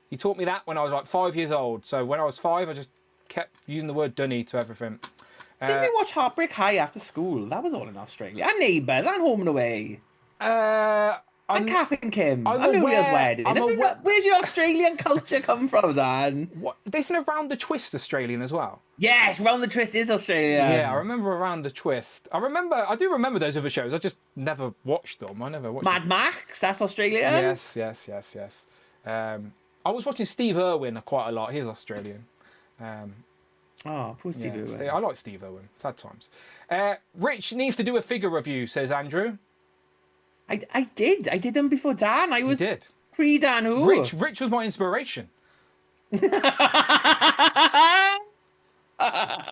He taught me that when I was like 5 years old. So when I was 5, I just kept using the word dunny to everything. Didn't we watch Heartbreak High after school? That was all in Australia. And Neighbours and Home and Away. And Kath and Kim. And New Year's Wedding. Where's your Australian culture come from, Dan? What? Isn't Around the Twist Australian as well? Yes, Round the Twist is Australian. Yeah, I remember Around the Twist. I do remember those other shows. I just never watched them. Mad Max, that's Australian. Yes. I was watching Steve Irwin quite a lot. He's Australian. Poor Steve Irwin. I like Steve Irwin. Sad times. Rich needs to do a figure review, says Andrew. I did them before Dan. I was did. Pre-Dan Who. Rich was my inspiration. I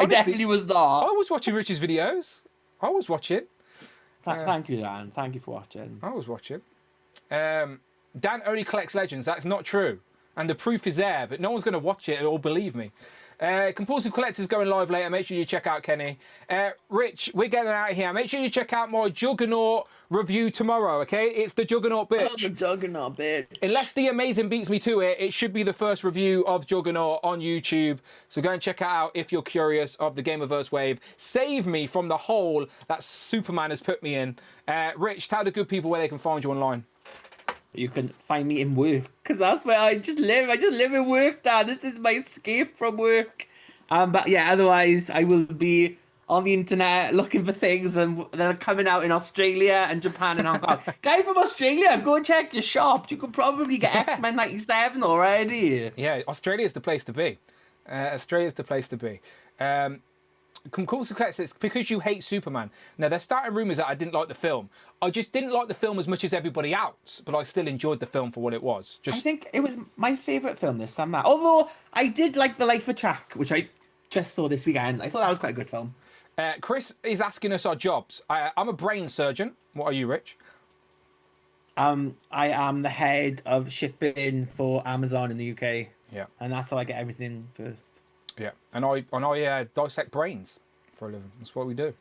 definitely was not. I was watching Rich's videos. I was watching. Thank you, Dan. Thank you for watching. I was watching. Dan only collects legends. That's not true. And the proof is there, but no one's going to watch it or believe me. Compulsive Collector's going live later. Make sure you check out Kenny. Rich, we're getting out of here. Make sure you check out my Juggernaut review tomorrow, okay? It's the Juggernaut bitch. Oh, the Juggernaut bitch. Unless The Amazing beats me to it, it should be the first review of Juggernaut on YouTube. So go and check it out if you're curious of the Gamerverse wave. Save me from the hole that Superman has put me in. Rich, tell the good people where they can find you online. You can find me in work, because that's where I just live. I just live in work, Dad. This is my escape from work. But yeah, otherwise, I will be on the internet looking for things and that are coming out in Australia and Japan and Hong Kong. Guy from Australia, go and check your shop. You could probably get X-Men 97 already. Yeah, Australia's the place to be. Australia's the place to be. Compulsive Collector, it's because you hate Superman. Now, they're starting rumours that I didn't like the film. I just didn't like the film as much as everybody else, but I still enjoyed the film for what it was. I think it was my favourite film this summer. Although, I did like The Life of Chuck, which I just saw this weekend. I thought that was quite a good film. Chris is asking us our jobs. I'm a brain surgeon. What are you, Rich? I am the head of shipping for Amazon in the UK. Yeah. And that's how I get everything first. Yeah, and I dissect brains for a living. That's what we do.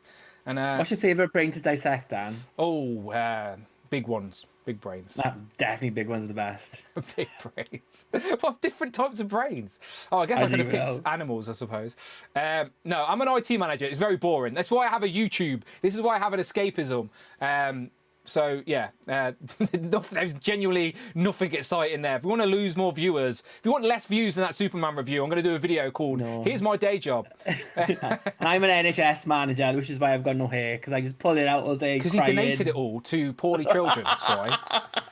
And what's your favourite brain to dissect, Dan? Oh, big ones, big brains. Definitely big ones are the best. Big brains. What different types of brains? Oh, I guess I could have picked animals, I suppose. No, I'm an IT manager. It's very boring. That's why I have a YouTube. This is why I have an escapism. So yeah, there's genuinely nothing exciting there. If we want to lose more viewers, if you want less views than that Superman review, I'm going to do a video called "Here's My Day Job." I'm an NHS manager, which is why I've got no hair, because I just pull it out all day. Because he donated it all to poorly children. That's why.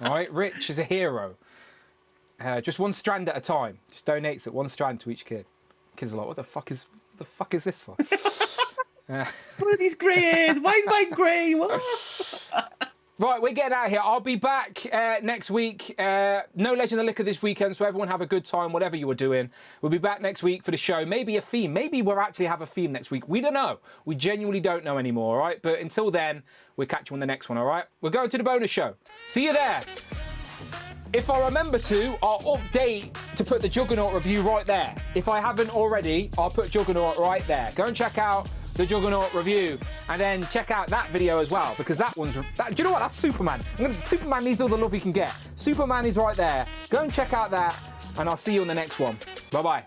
All right, Rich is a hero. Just one strand at a time. Just donates it one strand to each kid. Kids are like, what the fuck is this for? What are these grey hairs? Why is mine grey? What? Right, we're getting out of here. I'll be back next week. No Legend of Liquor this weekend, so everyone have a good time, whatever you were doing. We'll be back next week for the show. Maybe a theme. Maybe we'll actually have a theme next week. We don't know. We genuinely don't know anymore, all right? But until then, we'll catch you on the next one, all right? We're going to the bonus show. See you there. If I remember to, I'll update to put the Juggernaut review right there. If I haven't already, I'll put Juggernaut right there. Go and check out the Juggernaut review, and then check out that video as well, because that one's... do you know what? That's Superman. Superman needs all the love he can get. Superman is right there. Go and check out that, and I'll see you on the next one. Bye-bye.